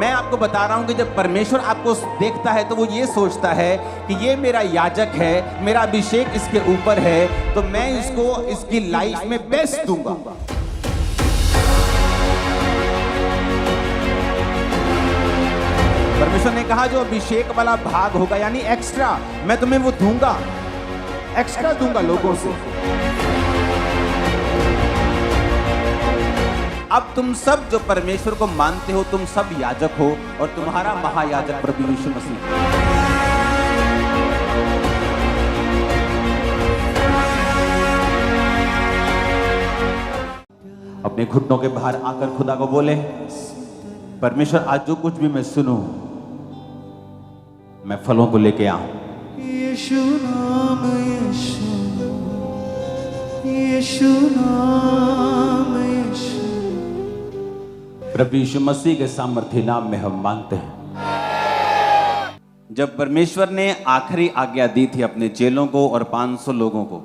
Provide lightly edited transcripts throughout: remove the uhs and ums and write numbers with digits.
मैं आपको बता रहा हूं कि जब परमेश्वर आपको देखता है तो वो ये सोचता है कि ये मेरा याजक है, मेरा अभिषेक इसके ऊपर है, तो मैं इसको इसकी लाइफ में बेस्ट दूंगा। परमेश्वर ने कहा जो अभिषेक वाला भाग होगा यानी एक्स्ट्रा, मैं तुम्हें वो दूंगा, एक्स्ट्रा दूंगा लोगों से। अब तुम सब जो परमेश्वर को मानते हो, तुम सब याजक हो और तुम्हारा महायाजक प्रभु यीशु मसीह। अपने घुटनों के बाहर आकर खुदा को बोले, परमेश्वर आज जो कुछ भी मैं सुनूं, मैं फलों को लेके आऊं। यीशु नाम, यीशु, यीशु नाम, यीशु। प्रभु यीशु मसीह के सामर्थ्य नाम में हम मांगते हैं। जब परमेश्वर ने आखिरी आज्ञा दी थी अपने चेलों को और 500 लोगों को,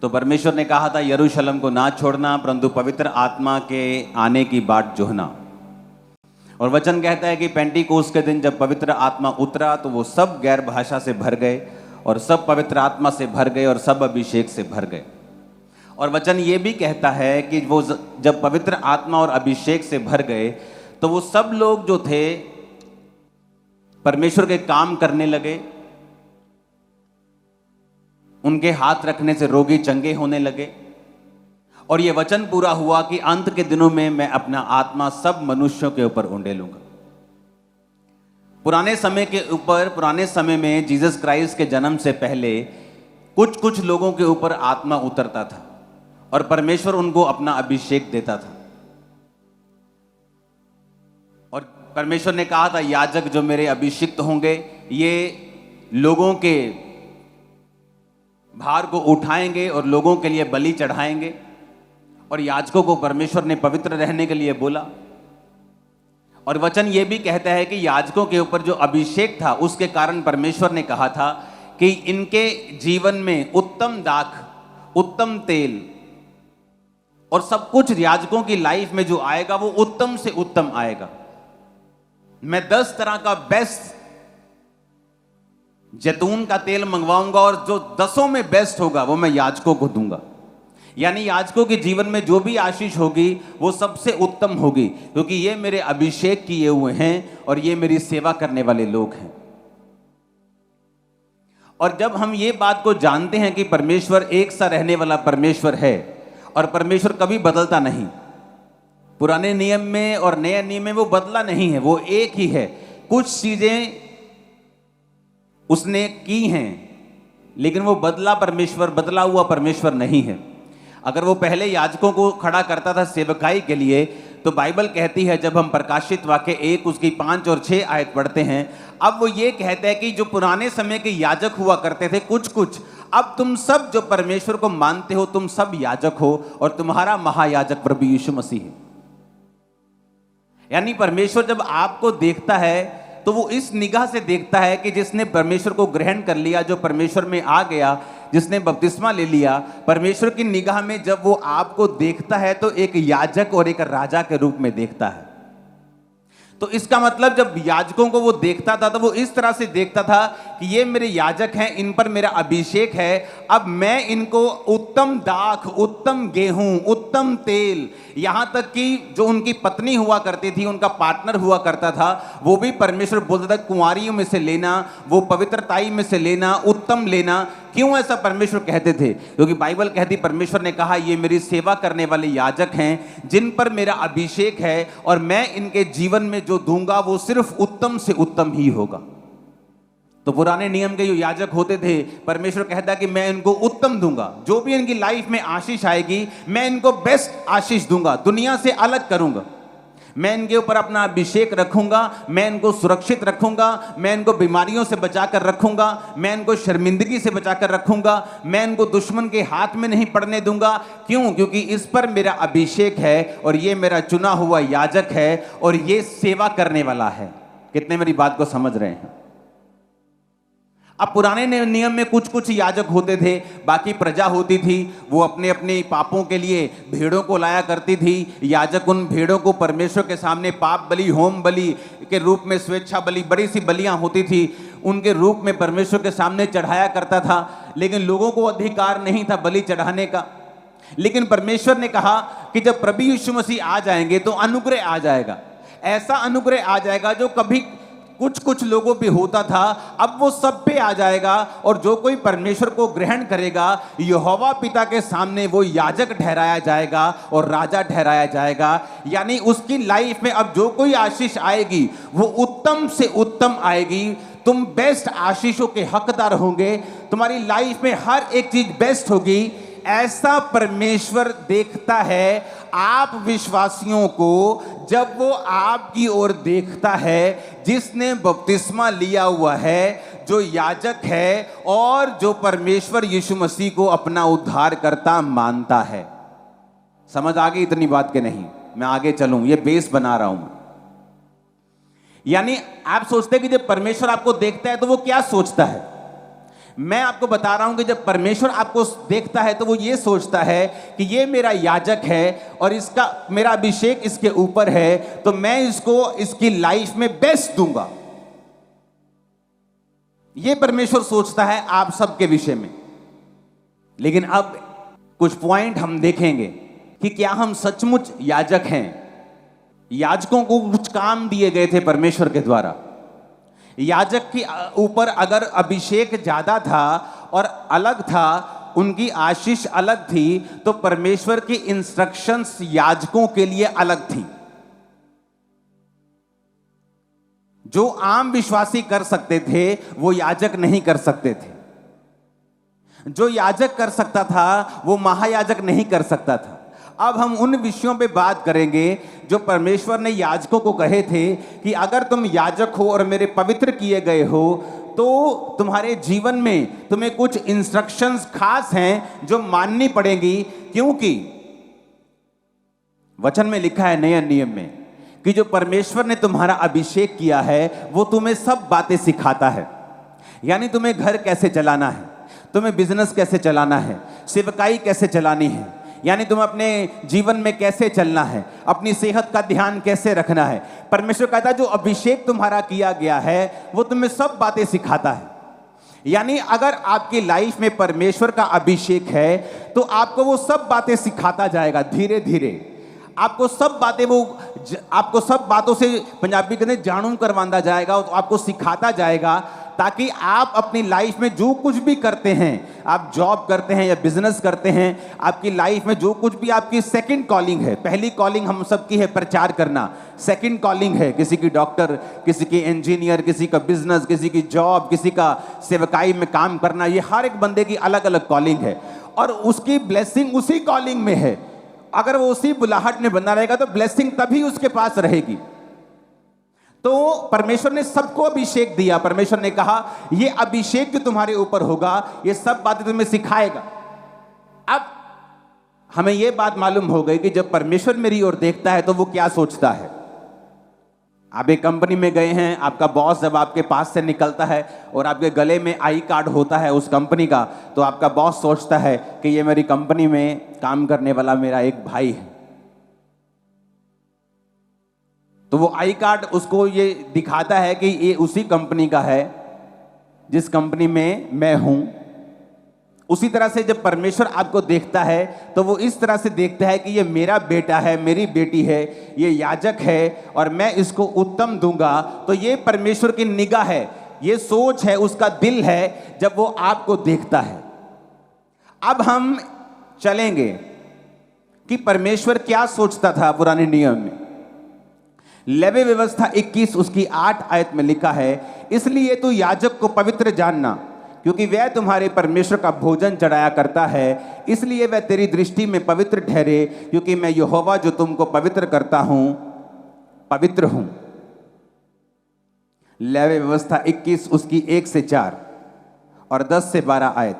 तो परमेश्वर ने कहा था यरूशलेम को ना छोड़ना, परंतु पवित्र आत्मा के आने की बाट जोहना। और वचन कहता है कि पेंटिकोस के दिन जब पवित्र आत्मा उतरा तो वो सब गैर भाषा से भर गए और सब पवित्र आत्मा से भर गए और सब अभिषेक से भर गए। और वचन ये भी कहता है कि वो जब पवित्र आत्मा और अभिषेक से भर गए तो वो सब लोग जो थे परमेश्वर के काम करने लगे, उनके हाथ रखने से रोगी चंगे होने लगे। और ये वचन पूरा हुआ कि अंत के दिनों में मैं अपना आत्मा सब मनुष्यों के ऊपर उंडेलूंगा। पुराने समय में जीसस क्राइस्ट के जन्म से पहले कुछ लोगों के ऊपर आत्मा उतरता था और परमेश्वर उनको अपना अभिषेक देता था। और परमेश्वर ने कहा था याजक जो मेरे अभिषिक्त होंगे ये लोगों के भार को उठाएंगे और लोगों के लिए बलि चढ़ाएंगे। और याजकों को परमेश्वर ने पवित्र रहने के लिए बोला। और वचन ये भी कहता है कि याजकों के ऊपर जो अभिषेक था उसके कारण परमेश्वर ने कहा था कि इनके जीवन में उत्तम दाख, उत्तम तेल और सब कुछ याजकों की लाइफ में जो आएगा वो उत्तम से उत्तम आएगा। मैं 10 तरह का बेस्ट जैतून का तेल मंगवाऊंगा और जो 10 में बेस्ट होगा वो मैं याजकों को दूंगा। यानी याजकों के जीवन में जो भी आशीष होगी वो सबसे उत्तम होगी, क्योंकि ये मेरे अभिषेक किए हुए हैं और ये मेरी सेवा करने वाले लोग हैं। और जब हम ये बात को जानते हैं कि परमेश्वर एक सा रहने वाला परमेश्वर है और परमेश्वर कभी बदलता नहीं, पुराने नियम में और नए नियम में वो बदला नहीं है, वो एक ही है। कुछ चीजें उसने की हैं लेकिन वो बदला हुआ परमेश्वर नहीं है। अगर वो पहले याजकों को खड़ा करता था सेवकाई के लिए, तो बाइबल कहती है जब हम प्रकाशित वाक्य 1 उसकी 5 और 6 आयत पढ़ते हैं, अब वो ये कहते हैं कि जो पुराने समय के याजक हुआ करते थे कुछ, अब तुम सब जो परमेश्वर को मानते हो तुम सब याजक हो और तुम्हारा महायाजक प्रभु यीशु मसीह है। यानी परमेश्वर जब आपको देखता है तो वो इस निगाह से देखता है कि जिसने परमेश्वर को ग्रहण कर लिया, जो परमेश्वर में आ गया, जिसने बपतिस्मा ले लिया, परमेश्वर की निगाह में जब वो आपको देखता है तो एक याजक और एक राजा के रूप में देखता है। तो इसका मतलब जब याजकों को वो देखता था तो वो इस तरह से देखता था कि ये मेरे याजक हैं, इन पर मेरा अभिषेक है, अब मैं इनको उत्तम दाख, उत्तम गेहूं, उत्तम तेल, यहां तक कि जो उनकी पत्नी हुआ करती थी, उनका पार्टनर हुआ करता था, वो भी परमेश्वर बोलता था कुंवारियों में से लेना, वो पवित्रताई में से लेना, उत्तम लेना। क्यों ऐसा परमेश्वर कहते थे? क्योंकि बाइबल कहती परमेश्वर ने कहा ये मेरी सेवा करने वाले याजक हैं जिन पर मेरा अभिषेक है और मैं इनके जीवन में जो दूंगा वो सिर्फ उत्तम से उत्तम ही होगा। तो पुराने नियम के जो याजक होते थे, परमेश्वर कहता कि मैं इनको उत्तम दूंगा, जो भी इनकी लाइफ में आशीष आएगी मैं इनको बेस्ट आशीष दूंगा, दुनिया से अलग करूंगा, मैं इनके ऊपर अपना अभिषेक रखूंगा, मैं इनको सुरक्षित रखूंगा, मैं इनको बीमारियों से बचाकर रखूंगा, मैं इनको शर्मिंदगी से बचाकर रखूंगा, मैं इनको दुश्मन के हाथ में नहीं पड़ने दूंगा। क्यों? क्योंकि इस पर मेरा अभिषेक है और ये मेरा चुना हुआ याजक है और ये सेवा करने वाला है। कितने मेरी बात को समझ रहे हैं? अब पुराने नियम में कुछ कुछ याजक होते थे, बाकी प्रजा होती थी, वो अपने अपने पापों के लिए भेड़ों को लाया करती थी। याजक उन भेड़ों को परमेश्वर के सामने पाप बलि, होम बलि के रूप में, स्वेच्छा बलि, बड़ी सी बलियां होती थी, उनके रूप में परमेश्वर के सामने चढ़ाया करता था। लेकिन लोगों को अधिकार नहीं था बलि चढ़ाने का। लेकिन परमेश्वर ने कहा कि जब प्रभु यीशु मसीह आ जाएंगे तो अनुग्रह आ जाएगा, ऐसा अनुग्रह आ जाएगा जो कभी कुछ कुछ लोगों पे होता था, अब वो सब पे आ जाएगा। और जो कोई परमेश्वर को ग्रहण करेगा, यहोवा पिता के सामने वो याजक ठहराया जाएगा और राजा ठहराया जाएगा। यानी उसकी लाइफ में अब जो कोई आशीष आएगी वो उत्तम से उत्तम आएगी। तुम बेस्ट आशीषों के हकदार होंगे, तुम्हारी लाइफ में हर एक चीज बेस्ट होगी। ऐसा परमेश्वर देखता है आप विश्वासियों को, जब वो आपकी ओर देखता है जिसने बपतिस्मा लिया हुआ है, जो याजक है और जो परमेश्वर यीशु मसीह को अपना उद्धारकर्ता मानता है। समझ आ गई इतनी बात के नहीं? मैं आगे चलूं, ये बेस बना रहा हूं। यानी आप सोचते हैं कि जब परमेश्वर आपको देखता है तो वो क्या सोचता है? मैं आपको बता रहा हूं कि जब परमेश्वर आपको देखता है तो वो ये सोचता है कि ये मेरा याजक है और इसका मेरा अभिषेक इसके ऊपर है, तो मैं इसको इसकी लाइफ में बेस्ट दूंगा। ये परमेश्वर सोचता है आप सबके विषय में। लेकिन अब कुछ पॉइंट हम देखेंगे कि क्या हम सचमुच याजक हैं। याजकों को कुछ काम दिए गए थे परमेश्वर के द्वारा। याजक के ऊपर अगर अभिषेक ज्यादा था और अलग था, उनकी आशीष अलग थी, तो परमेश्वर की इंस्ट्रक्शंस याजकों के लिए अलग थी। जो आम विश्वासी कर सकते थे वो याजक नहीं कर सकते थे। जो याजक कर सकता था वो महायाजक नहीं कर सकता था। अब हम उन विषयों पे बात करेंगे जो परमेश्वर ने याजकों को कहे थे कि अगर तुम याजक हो और मेरे पवित्र किए गए हो तो तुम्हारे जीवन में तुम्हें कुछ इंस्ट्रक्शंस खास हैं जो माननी पड़ेगी। क्योंकि वचन में लिखा है नए नियम में कि जो परमेश्वर ने तुम्हारा अभिषेक किया है वो तुम्हें सब बातें सिखाता है। यानी तुम्हें घर कैसे चलाना है, तुम्हें बिजनेस कैसे चलाना है, सेवकाई कैसे चलानी है, यानी तुम अपने जीवन में कैसे चलना है, अपनी सेहत का ध्यान कैसे रखना है। परमेश्वर कहता है जो अभिषेक तुम्हारा किया गया है वो तुम्हें सब बातें सिखाता है। यानी अगर आपकी लाइफ में परमेश्वर का अभिषेक है तो आपको वो सब बातें सिखाता जाएगा धीरे धीरे। आपको सब बातों से, पंजाबी कहते हैं, जानू करवाता जाएगा, तो आपको सिखाता जाएगा, ताकि आप अपनी लाइफ में जो कुछ भी करते हैं, आप जॉब करते हैं या बिजनेस करते हैं, आपकी लाइफ में जो कुछ भी आपकी सेकंड कॉलिंग है, पहली कॉलिंग हम सबकी है प्रचार करना, सेकंड कॉलिंग है किसी की डॉक्टर, किसी की इंजीनियर, किसी का बिजनेस, किसी की जॉब, किसी का सेवकाई में काम करना, ये हर एक बंदे की अलग अलग कॉलिंग है और उसकी ब्लेसिंग उसी कॉलिंग में है। अगर वो उसी बुलाहट में बना रहेगा तो ब्लेसिंग तभी उसके पास रहेगी। तो परमेश्वर ने सबको अभिषेक दिया। परमेश्वर ने कहा ये अभिषेक जो तुम्हारे ऊपर होगा ये सब बातें तुम्हें सिखाएगा। अब हमें यह बात मालूम हो गई कि जब परमेश्वर मेरी ओर देखता है तो वो क्या सोचता है। आप एक कंपनी में गए हैं, आपका बॉस जब आपके पास से निकलता है और आपके गले में आई कार्ड होता है उस कंपनी का, तो आपका बॉस सोचता है कि ये मेरी कंपनी में काम करने वाला मेरा एक भाई है। तो वो आई कार्ड उसको ये दिखाता है कि ये उसी कंपनी का है जिस कंपनी में मैं हूं। उसी तरह से जब परमेश्वर आपको देखता है तो वो इस तरह से देखता है कि ये मेरा बेटा है, मेरी बेटी है, ये याजक है और मैं इसको उत्तम दूंगा। तो ये परमेश्वर की निगाह है, ये सोच है, उसका दिल है जब वो आपको देखता है। अब हम चलेंगे कि परमेश्वर क्या सोचता था पुराने नियम में। लेवी व्यवस्था 21 उसकी 8 आयत में लिखा है, इसलिए तू याजक को पवित्र जानना, क्योंकि वह तुम्हारे परमेश्वर का भोजन चढ़ाया करता है, इसलिए वह तेरी दृष्टि में पवित्र ठहरे, क्योंकि मैं यहोवा जो तुमको पवित्र करता हूं पवित्र हूं। लेवी व्यवस्था 21 उसकी 1 से 4 और 10 से 12 आयत।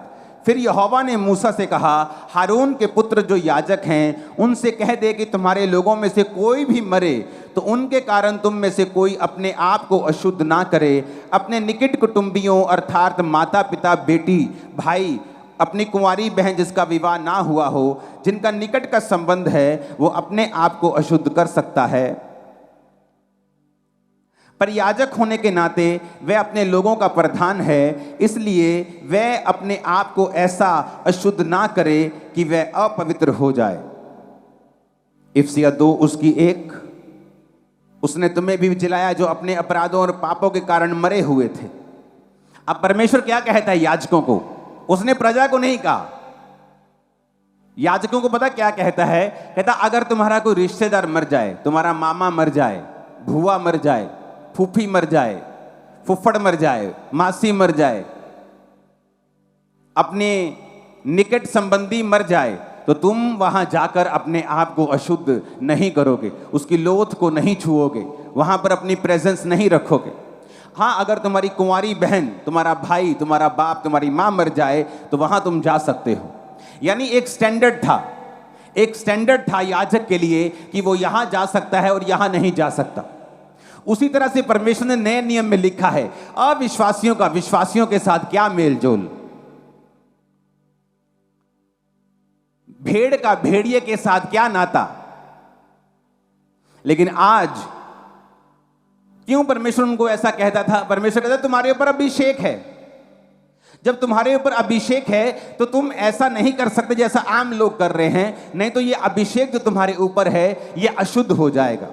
फिर यहोवा ने मूसा से कहा, हारून के पुत्र जो याजक हैं उनसे कह दे कि तुम्हारे लोगों में से कोई भी मरे तो उनके कारण तुम में से कोई अपने आप को अशुद्ध ना करे। अपने निकट कुटुंबियों अर्थात माता पिता बेटी भाई अपनी कुंवारी बहन जिसका विवाह ना हुआ हो, जिनका निकट का संबंध है, वो अपने आप को अशुद्ध कर सकता है। पर याजक होने के नाते वह अपने लोगों का प्रधान है, इसलिए वह अपने आप को ऐसा अशुद्ध ना करे कि वह अपवित्र हो जाए। इफसिया 2 उसकी 1, उसने तुम्हें भी जिलाया जो अपने अपराधों और पापों के कारण मरे हुए थे। अब परमेश्वर क्या कहता है याजकों को? उसने प्रजा को नहीं कहा। याजकों को पता क्या कहता है? कहता अगर तुम्हारा कोई रिश्तेदार मर जाए, तुम्हारा मामा मर जाए, भुआ मर जाए, फूफी मर जाए, फुफ्फड़ मर जाए, मासी मर जाए, अपने निकट संबंधी मर जाए, तो तुम वहां जाकर अपने आप को अशुद्ध नहीं करोगे, उसकी लोथ को नहीं छुओगे, वहां पर अपनी प्रेजेंस नहीं रखोगे। हाँ, अगर तुम्हारी कुंवारी बहन, तुम्हारा भाई, तुम्हारा बाप, तुम्हारी माँ मर जाए तो वहां तुम जा सकते हो। यानी एक स्टैंडर्ड था याजक के लिए कि वो यहां जा सकता है और यहां नहीं जा सकता। उसी तरह से परमेश्वर ने नए नियम में लिखा है अविश्वासियों का विश्वासियों के साथ क्या मेलजोल, भेड़ का भेड़िए के साथ क्या नाता। लेकिन आज क्यों परमेश्वर उनको ऐसा कहता था? परमेश्वर कहता तुम्हारे ऊपर अभिषेक है। जब तुम्हारे ऊपर अभिषेक है तो तुम ऐसा नहीं कर सकते जैसा आम लोग कर रहे हैं, नहीं तो ये अभिषेक जो तुम्हारे ऊपर है ये अशुद्ध हो जाएगा।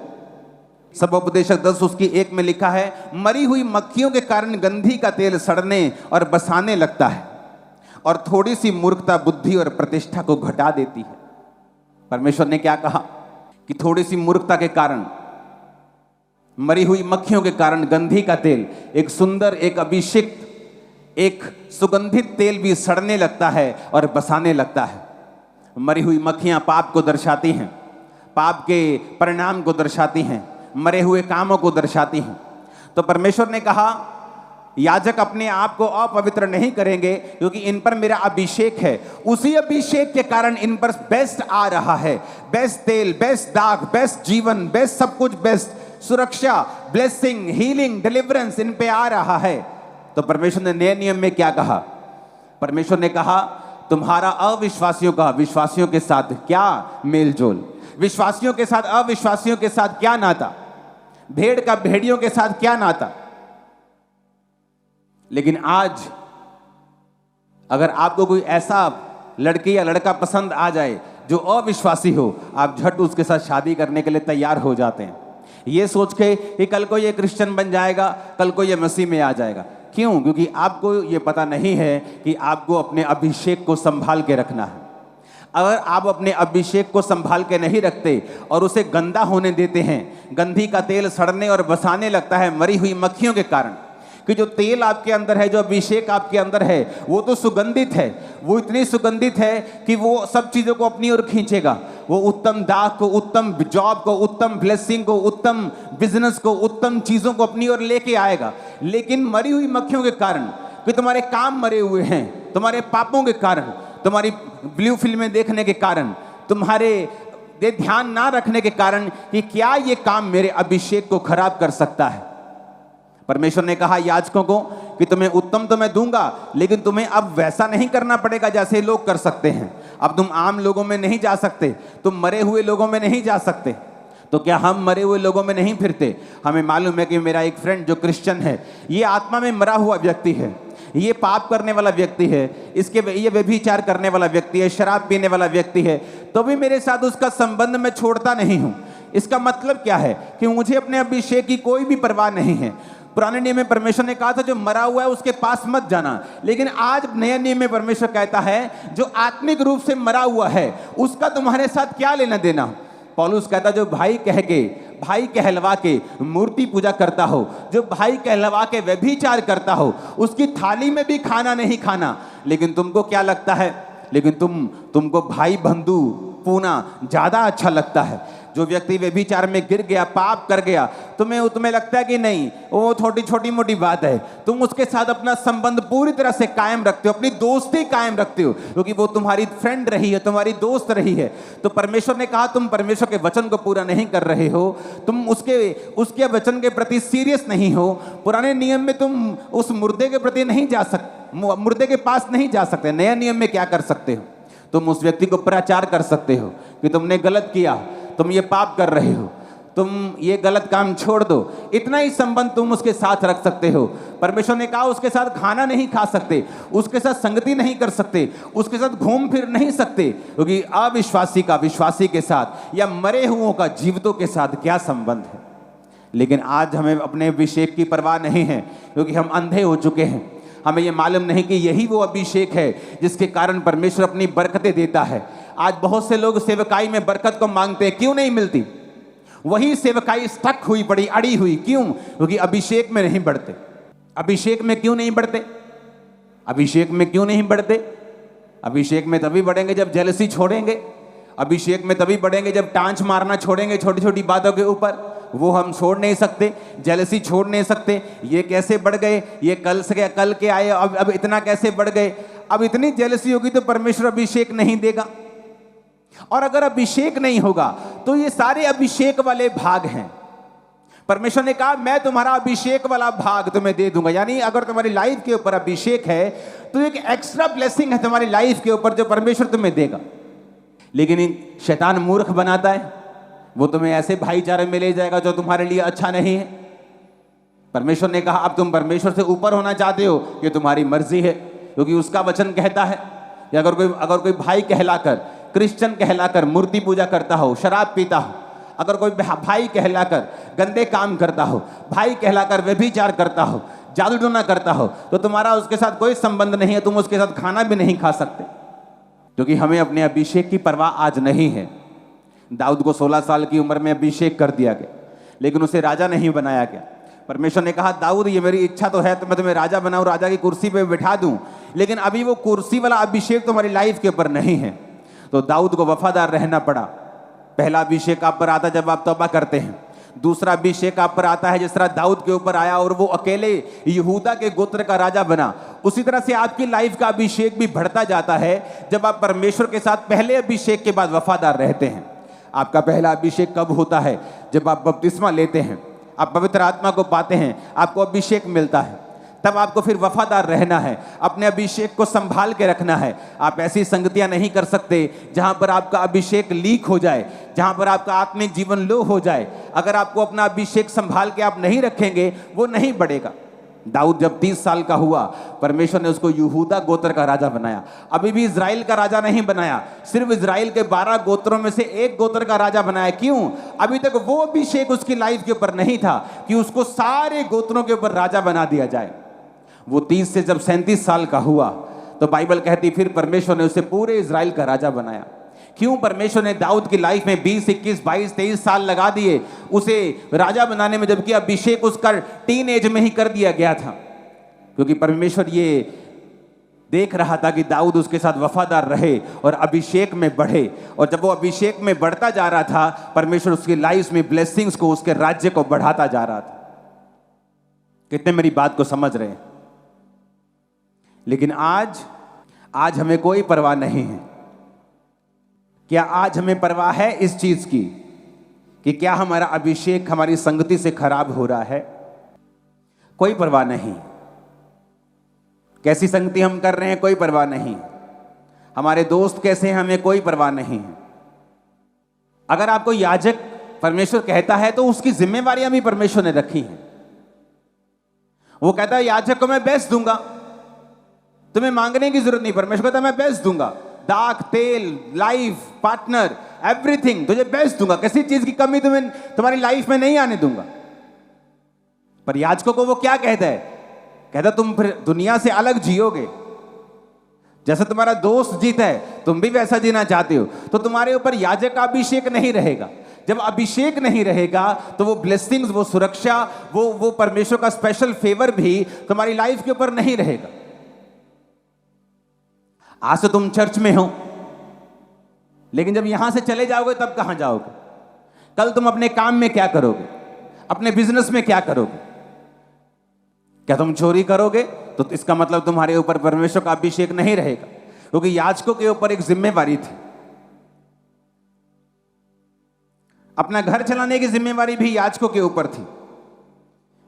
सबोपदेशक 10 उसकी 1 में लिखा है, मरी हुई मक्खियों के कारण गंधी का तेल सड़ने और बसाने लगता है, और थोड़ी सी मूर्खता बुद्धि और प्रतिष्ठा को घटा देती है। परमेश्वर ने क्या कहा कि थोड़ी सी मूर्खता के कारण, मरी हुई मक्खियों के कारण गंधी का तेल, एक सुंदर, एक अभिषिक्त, एक सुगंधित तेल भी सड़ने लगता है और बसाने लगता है। मरी हुई मक्खियां पाप को दर्शाती हैं, पाप के परिणाम को दर्शाती हैं, मरे हुए कामों को दर्शाती हैं। तो परमेश्वर ने कहा याजक अपने आप को अपवित्र नहीं करेंगे क्योंकि इन पर मेरा अभिषेक है। उसी अभिषेक के कारण इन पर बेस्ट आ रहा है, बेस्ट तेल, बेस्ट दाग, बेस्ट जीवन, बेस्ट सब कुछ, बेस्ट सुरक्षा, ब्लेसिंग, हीलिंग, डिलीवरेंस इन पे आ रहा है। तो परमेश्वर ने नए नियम में क्या कहा? परमेश्वर ने कहा तुम्हारा अविश्वासियों का विश्वासियों के साथ क्या मेलजोल, विश्वासियों के साथ अविश्वासियों के साथ क्या नाता, भेड़ का भेड़ियों के साथ क्या नाता। लेकिन आज अगर आपको कोई ऐसा लड़की या लड़का पसंद आ जाए जो अविश्वासी हो, आप झट उसके साथ शादी करने के लिए तैयार हो जाते हैं, ये सोच के कि कल को ये क्रिश्चियन बन जाएगा, कल को ये मसीह में आ जाएगा। क्यों? क्योंकि आपको ये पता नहीं है कि आपको अपने अभिषेक को संभाल के रखना है। अगर आप अपने अभिषेक को संभाल के नहीं रखते और उसे गंदा होने देते हैं, गंधी का तेल सड़ने और बसाने लगता है मरी हुई मक्खियों के कारण। कि जो तेल आपके अंदर है, जो अभिषेक आपके अंदर है, वो तो सुगंधित है, वो इतनी सुगंधित है कि वो सब चीज़ों को अपनी ओर खींचेगा। वो उत्तम दाग को, उत्तम जॉब को, उत्तम ब्लेसिंग को, उत्तम बिजनेस को, उत्तम चीज़ों को अपनी ओर लेके आएगा। लेकिन मरी हुई मक्खियों के कारण, कि तुम्हारे काम मरे हुए हैं, तुम्हारे पापों के कारण, तुम्हारी ब्लू फिल्में देखने के कारण, तुम्हारे ध्यान ना रखने के कारण कि क्या ये काम मेरे अभिषेक को खराब कर सकता है। परमेश्वर ने कहा याजकों को कि तुम्हें उत्तम तो मैं दूंगा, लेकिन तुम्हें अब वैसा नहीं करना पड़ेगा जैसे लोग कर सकते हैं। अब तुम आम लोगों में नहीं जा सकते, तुम मरे हुए लोगों में नहीं जा सकते। तो क्या हम मरे हुए लोगों में नहीं फिरते? हमें मालूम है कि मेरा एक फ्रेंड जो क्रिश्चियन है, ये आत्मा में मरा हुआ व्यक्ति है, ये पाप करने वाला व्यक्ति है, ये व्यभिचार करने वाला व्यक्ति है, शराब पीने वाला व्यक्ति है, तो भी मेरे साथ उसका संबंध मैं छोड़ता नहीं हूं। इसका मतलब क्या है? कि मुझे अपने अभिषेक की कोई भी परवाह नहीं है। पुराने नियम में परमेश्वर ने कहा था जो मरा हुआ है उसके पास मत जाना, लेकिन आज नए नियम में परमेश्वर कहता है जो आत्मिक रूप से मरा हुआ है उसका तुम्हारे साथ क्या लेना देना। पौलुस कहता जो भाई कहलवा के मूर्ति पूजा करता हो, जो भाई कहलवा के व्यभिचार करता हो, उसकी थाली में भी खाना नहीं खाना। लेकिन तुमको क्या लगता है? लेकिन तुमको भाई बंधु पूना ज्यादा अच्छा लगता है। जो व्यक्ति व्यभिचार में गिर गया, पाप कर गया, तुम्हें लगता है कि नहीं वो छोटी मोटी बात है, तुम उसके साथ अपना संबंध पूरी तरह से कायम रखते हो, अपनी दोस्ती कायम रखते हो, क्योंकि वो तुम्हारी फ्रेंड रही है, तुम्हारी दोस्त रही है। तो परमेश्वर ने कहा तुम परमेश्वर के वचन को पूरा नहीं कर रहे हो, तुम उसके वचन के प्रति सीरियस नहीं हो। पुराने नियम में तुम उस मुर्दे के प्रति नहीं जा सकते, मुर्दे के पास नहीं जा सकते। नया नियम में क्या कर सकते हो? तुम उस व्यक्ति को प्रचार कर सकते हो कि तुमने गलत किया, तुम ये पाप कर रहे हो, तुम ये गलत काम छोड़ दो। इतना ही संबंध तुम उसके साथ रख सकते हो। परमेश्वर ने कहा उसके साथ खाना नहीं खा सकते, उसके साथ संगति नहीं कर सकते, उसके साथ घूम फिर नहीं सकते, क्योंकि अविश्वासी का विश्वासी के साथ या मरे हुओं का जीवितों के साथ क्या संबंध है। लेकिन आज हमें अपने अभिषेक की परवाह नहीं है, क्योंकि हम अंधे हो चुके हैं। हमें ये मालूम नहीं कि यही वो अभिषेक है जिसके कारण परमेश्वर अपनी बरकतें देता है। आज बहुत से लोग सेवकाई में बरकत को मांगते हैं, क्यों नहीं मिलती? वही सेवकाई स्टक हुई पड़ी, अड़ी हुई, क्यों? क्योंकि अभिषेक में नहीं बढ़ते। अभिषेक में क्यों नहीं बढ़ते? अभिषेक में क्यों नहीं बढ़ते? अभिषेक में तभी बढ़ेंगे जब जेलसी छोड़ेंगे। अभिषेक में तभी बढ़ेंगे जब टांच मारना छोड़ेंगे छोटी छोटी बातों के ऊपर। वो हम छोड़ नहीं सकते, जेलसी छोड़ नहीं सकते। ये कैसे बढ़ गए, ये कल से कल के आए, अब इतना कैसे बढ़ गए? अब इतनी जेलसी होगी तो परमेश्वर अभिषेक नहीं देगा। और अगर अभिषेक नहीं होगा तो ये सारे अभिषेक वाले भाग हैं। परमेश्वर ने कहा मैं तुम्हारा अभिषेक वाला भाग तुम्हें दे दूंगा। यानी अगर तुम्हारी लाइफ के ऊपर अभिषेक है तो एक एक्स्ट्रा ब्लेसिंग है तुम्हारी लाइफ के ऊपर जो परमेश्वर तुम्हें देगा। लेकिन शैतान मूर्ख बनाता है, वो तुम्हें ऐसे भाईचारे में ले जाएगा जो तुम्हारे लिए अच्छा नहीं है। परमेश्वर ने कहा अब तुम परमेश्वर से ऊपर होना चाहते हो, ये तुम्हारी मर्जी है, क्योंकि उसका वचन कहता है कि अगर कोई भाई कहलाकर, क्रिश्चियन कहलाकर मूर्ति पूजा करता हो, शराब पीता हो, अगर कोई भाई कहलाकर गंदे काम करता हो, भाई कहलाकर व्यभिचार करता हो, जादू टोना करता हो, तो तुम्हारा उसके साथ कोई संबंध नहीं है, तुम उसके साथ खाना भी नहीं खा सकते, क्योंकि हमें अपने अभिषेक की परवाह आज नहीं है। दाऊद को 16 साल की उम्र में अभिषेक कर दिया गया, लेकिन उसे राजा नहीं बनाया गया। परमेश्वर ने कहा दाऊद ये मेरी इच्छा तो है तो मैं तुम्हें राजा बनाऊं, राजा की कुर्सी पे बिठा दूं, लेकिन अभी वो कुर्सी वाला अभिषेक तुम्हारी लाइफ के ऊपर नहीं है। तो दाऊद को वफादार रहना पड़ा। पहला अभिषेक आप पर आता जब आप तौबा करते हैं। दूसरा अभिषेक आप पर आता है जिस तरह दाऊद के ऊपर आया और वो अकेले यहूदा के गोत्र का राजा बना। उसी तरह से आपकी लाइफ का अभिषेक भी बढ़ता जाता है जब आप परमेश्वर के साथ पहले अभिषेक के बाद वफादार रहते हैं। आपका पहला अभिषेक कब होता है? जब आप बपतिस्मा लेते हैं, आप पवित्र आत्मा को पाते हैं, आपको अभिषेक मिलता है, तब आपको फिर वफादार रहना है, अपने अभिषेक को संभाल के रखना है। आप ऐसी संगतियां नहीं कर सकते जहां पर आपका अभिषेक लीक हो जाए, जहां पर आपका आत्मिक जीवन लो हो जाए। अगर आपको अपना अभिषेक संभाल के आप नहीं रखेंगे, वो नहीं बढ़ेगा। दाऊद जब 30 साल का हुआ, परमेश्वर ने उसको यहूदा गोत्र का राजा बनाया। अभी भी इजराइल का राजा नहीं बनाया, सिर्फ इजराइल के 12 गोत्रों में से एक गोत्र का राजा बनाया। क्यों? अभी तक वो अभिषेक उसकी लाइफ के ऊपर नहीं था कि उसको सारे गोत्रों के ऊपर राजा बना दिया जाए। वो 30 से जब 37 साल का हुआ तो बाइबल कहती फिर परमेश्वर ने उसे पूरे इजराइल का राजा बनाया। क्यों? परमेश्वर ने दाऊद की लाइफ में 20, 21, 22, 23 साल लगा दिए उसे राजा बनाने में, जबकि अभिषेक उसका टीन एज में ही कर दिया गया था, क्योंकि परमेश्वर ये देख रहा था कि दाऊद उसके साथ वफादार रहे और अभिषेक में बढ़े। और जब वो अभिषेक में बढ़ता जा रहा था, परमेश्वर उसकी लाइफ में ब्लेसिंग्स को, उसके राज्य को बढ़ाता जा रहा था। कितने मेरी बात को समझ रहे हैं? लेकिन आज हमें कोई परवाह नहीं है। क्या आज हमें परवाह है इस चीज की कि क्या हमारा अभिषेक हमारी संगति से खराब हो रहा है? कोई परवाह नहीं। कैसी संगति हम कर रहे हैं, कोई परवाह नहीं। हमारे दोस्त कैसे हैं, हमें कोई परवाह नहीं है। अगर आपको याजक परमेश्वर कहता है तो उसकी जिम्मेवारियां भी परमेश्वर ने रखी हैं। वो कहता है याजक को मैं बेस्ट दूंगा, तुम्हें मांगने की जरूरत नहीं। परमेश्वर कहता है मैं बेस्ट दूंगा, दाख, तेल, लाइफ, पार्टनर, एवरीथिंग तुझे बेस्ट दूंगा, किसी चीज की कमी तुम्हारी लाइफ में नहीं आने दूंगा। पर याजकों को वो क्या कहता है? कहता तुम फिर दुनिया से अलग जियोगे, जैसा तुम्हारा दोस्त जीता है तुम भी वैसा जीना चाहते हो, तो तुम्हारे ऊपर याजक का अभिषेक नहीं रहेगा। जब अभिषेक नहीं रहेगा तो वो ब्लेसिंग्स, वो सुरक्षा, वो परमेश्वर का स्पेशल फेवर भी तुम्हारी लाइफ के ऊपर नहीं रहेगा। आज तो तुम चर्च में हो, लेकिन जब यहां से चले जाओगे तब कहां जाओगे? कल तुम अपने काम में क्या करोगे, अपने बिजनेस में क्या करोगे? क्या तुम चोरी करोगे? तो इसका मतलब तुम्हारे ऊपर परमेश्वर का अभिषेक नहीं रहेगा, क्योंकि याजकों के ऊपर एक जिम्मेवारी थी। अपना घर चलाने की जिम्मेवारी भी याजकों के ऊपर थी।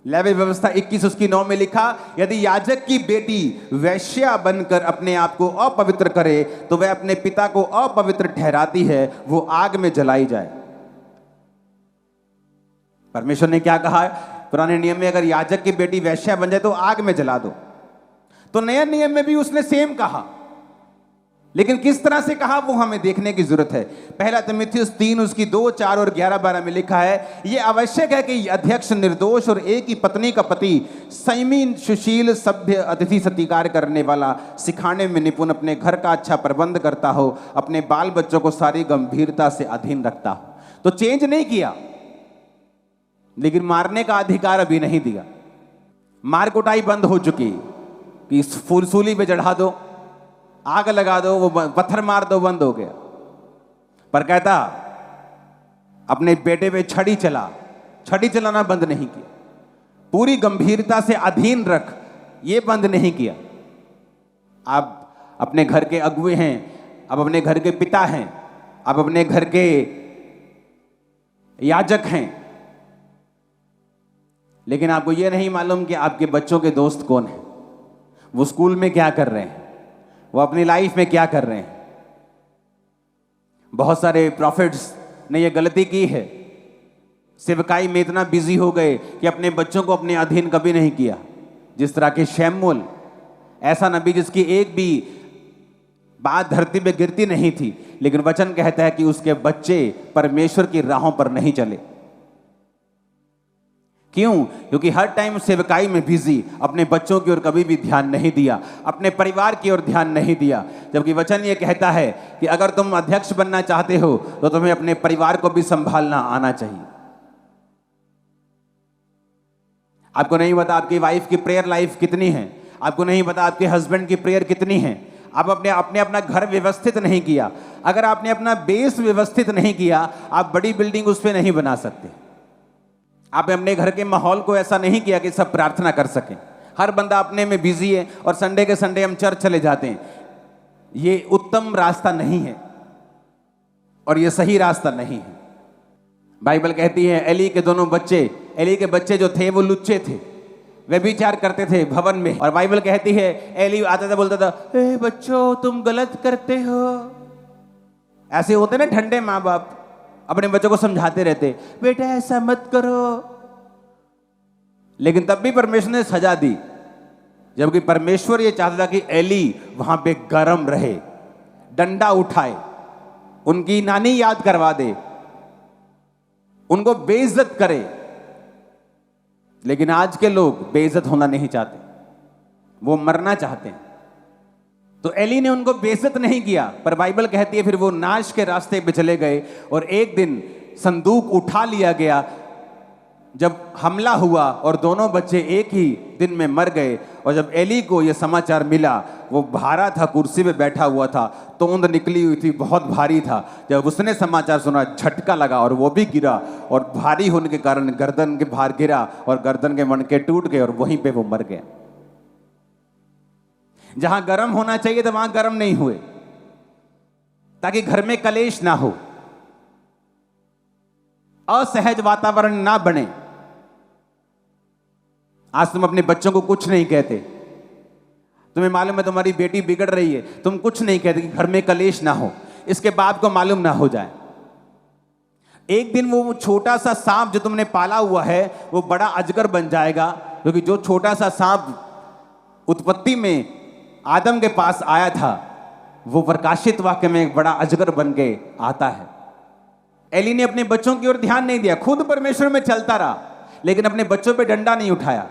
लेवी व्यवस्था 21 उसकी 9 में लिखा, यदि याजक की बेटी वैश्या बनकर अपने आप को अपवित्र करे तो वह अपने पिता को अपवित्र ठहराती है, वो आग में जलाई जाए। परमेश्वर ने क्या कहा है? पुराने नियम में अगर याजक की बेटी वैश्या बन जाए तो आग में जला दो। तो नए नियम में भी उसने सेम कहा, लेकिन किस तरह से कहा वो हमें देखने की जरूरत है। पहला तीमुथियुस 3 उसकी 2, 4 और 11, 12 में लिखा है, यह आवश्यक है कि अध्यक्ष निर्दोष और एक ही पत्नी का पति, संयमी, सुशील, सभ्य, अतिथि सत्कार करने वाला, सिखाने में निपुण, अपने घर का अच्छा प्रबंध करता हो, अपने बाल बच्चों को सारी गंभीरता से अधीन रखता हो। तो चेंज नहीं किया, लेकिन मारने का अधिकार अभी नहीं दिया। मार कुटाई बंद हो चुकी कि सूली पे चढ़ा दो, आग लगा दो, वो पत्थर मार दो, बंद हो गया। पर कहता अपने बेटे पे छड़ी चलाना बंद नहीं किया, पूरी गंभीरता से अधीन रख, ये बंद नहीं किया। आप अपने घर के अगुए हैं, आप अपने घर के पिता हैं, आप अपने घर के याजक हैं, लेकिन आपको यह नहीं मालूम कि आपके बच्चों के दोस्त कौन हैं, वो स्कूल में क्या कर रहे हैं, वो अपनी लाइफ में क्या कर रहे हैं। बहुत सारे प्रॉफिट्स ने यह गलती की है, सेवकाई में इतना बिजी हो गए कि अपने बच्चों को अपने अधीन कभी नहीं किया। जिस तरह के शमूएल, ऐसा नबी जिसकी एक भी बात धरती पे गिरती नहीं थी, लेकिन वचन कहता है कि उसके बच्चे परमेश्वर की राहों पर नहीं चले। क्यों? क्योंकि हर टाइम सेवकाई में बिजी, अपने बच्चों की ओर कभी भी ध्यान नहीं दिया, अपने परिवार की ओर ध्यान नहीं दिया। जबकि वचन ये कहता है कि अगर तुम अध्यक्ष बनना चाहते हो तो तुम्हें अपने परिवार को भी संभालना आना चाहिए। आपको नहीं पता आपकी वाइफ की प्रेयर लाइफ कितनी है, आपको नहीं पता आपके हस्बैंड की प्रेयर कितनी है। आप आपने अपना घर व्यवस्थित नहीं किया। अगर आपने अपना बेस व्यवस्थित नहीं किया, आप बड़ी बिल्डिंग उस पर नहीं बना सकते। आपने अपने घर के माहौल को ऐसा नहीं किया कि सब प्रार्थना कर सकें। हर बंदा अपने में बिजी है और संडे के संडे हम चर्च चले जाते हैं। ये उत्तम रास्ता नहीं है और ये सही रास्ता नहीं है। बाइबल कहती है एली के बच्चे जो थे वो लुच्चे थे, वे विचार करते थे भवन में। और बाइबल कहती है एली आता था, बोलता था, ए बच्चों तुम गलत करते हो। ऐसे होते ना ठंडे माँ बाप, अपने बच्चों को समझाते रहते, बेटा ऐसा मत करो। लेकिन तब भी परमेश्वर ने सजा दी, जबकि परमेश्वर ये चाहता था कि एली वहां पे गरम रहे, डंडा उठाए, उनकी नानी याद करवा दे, उनको बेइज्जत करे। लेकिन आज के लोग बेइज्जत होना नहीं चाहते, वो मरना चाहते हैं। तो एली ने उनको बेइज्जत नहीं किया, पर बाइबल कहती है फिर वो नाश के रास्ते पे चले गए। और एक दिन संदूक उठा लिया गया, जब हमला हुआ और दोनों बच्चे एक ही दिन में मर गए। और जब एली को यह समाचार मिला, वो भारा था, कुर्सी पे बैठा हुआ था, तोंद निकली हुई थी, बहुत भारी था। जब उसने समाचार सुना, झटका लगा और वो भी गिरा, और भारी होने के कारण गर्दन के भार गिरा और गर्दन के मणके टूट गए और वहीं पे वो मर गया। जहां गर्म होना चाहिए था वहां गर्म नहीं हुए, ताकि घर में कलेश ना हो, असहज वातावरण ना बने। आज तुम अपने बच्चों को कुछ नहीं कहते, तुम्हें मालूम है तुम्हारी बेटी बिगड़ रही है, तुम कुछ नहीं कहते कि घर में कलेश ना हो, इसके बाप को मालूम ना हो जाए। एक दिन वो छोटा सा सांप जो तुमने पाला हुआ है वो बड़ा अजगर बन जाएगा, क्योंकि जो छोटा सा सांप उत्पत्ति में आदम के पास आया था, वो प्रकाशित वाक्य में एक बड़ा अजगर बन के आता है। एली ने अपने बच्चों की ओर ध्यान नहीं दिया, खुद परमेश्वर में चलता रहा, लेकिन अपने बच्चों पे डंडा नहीं उठाया।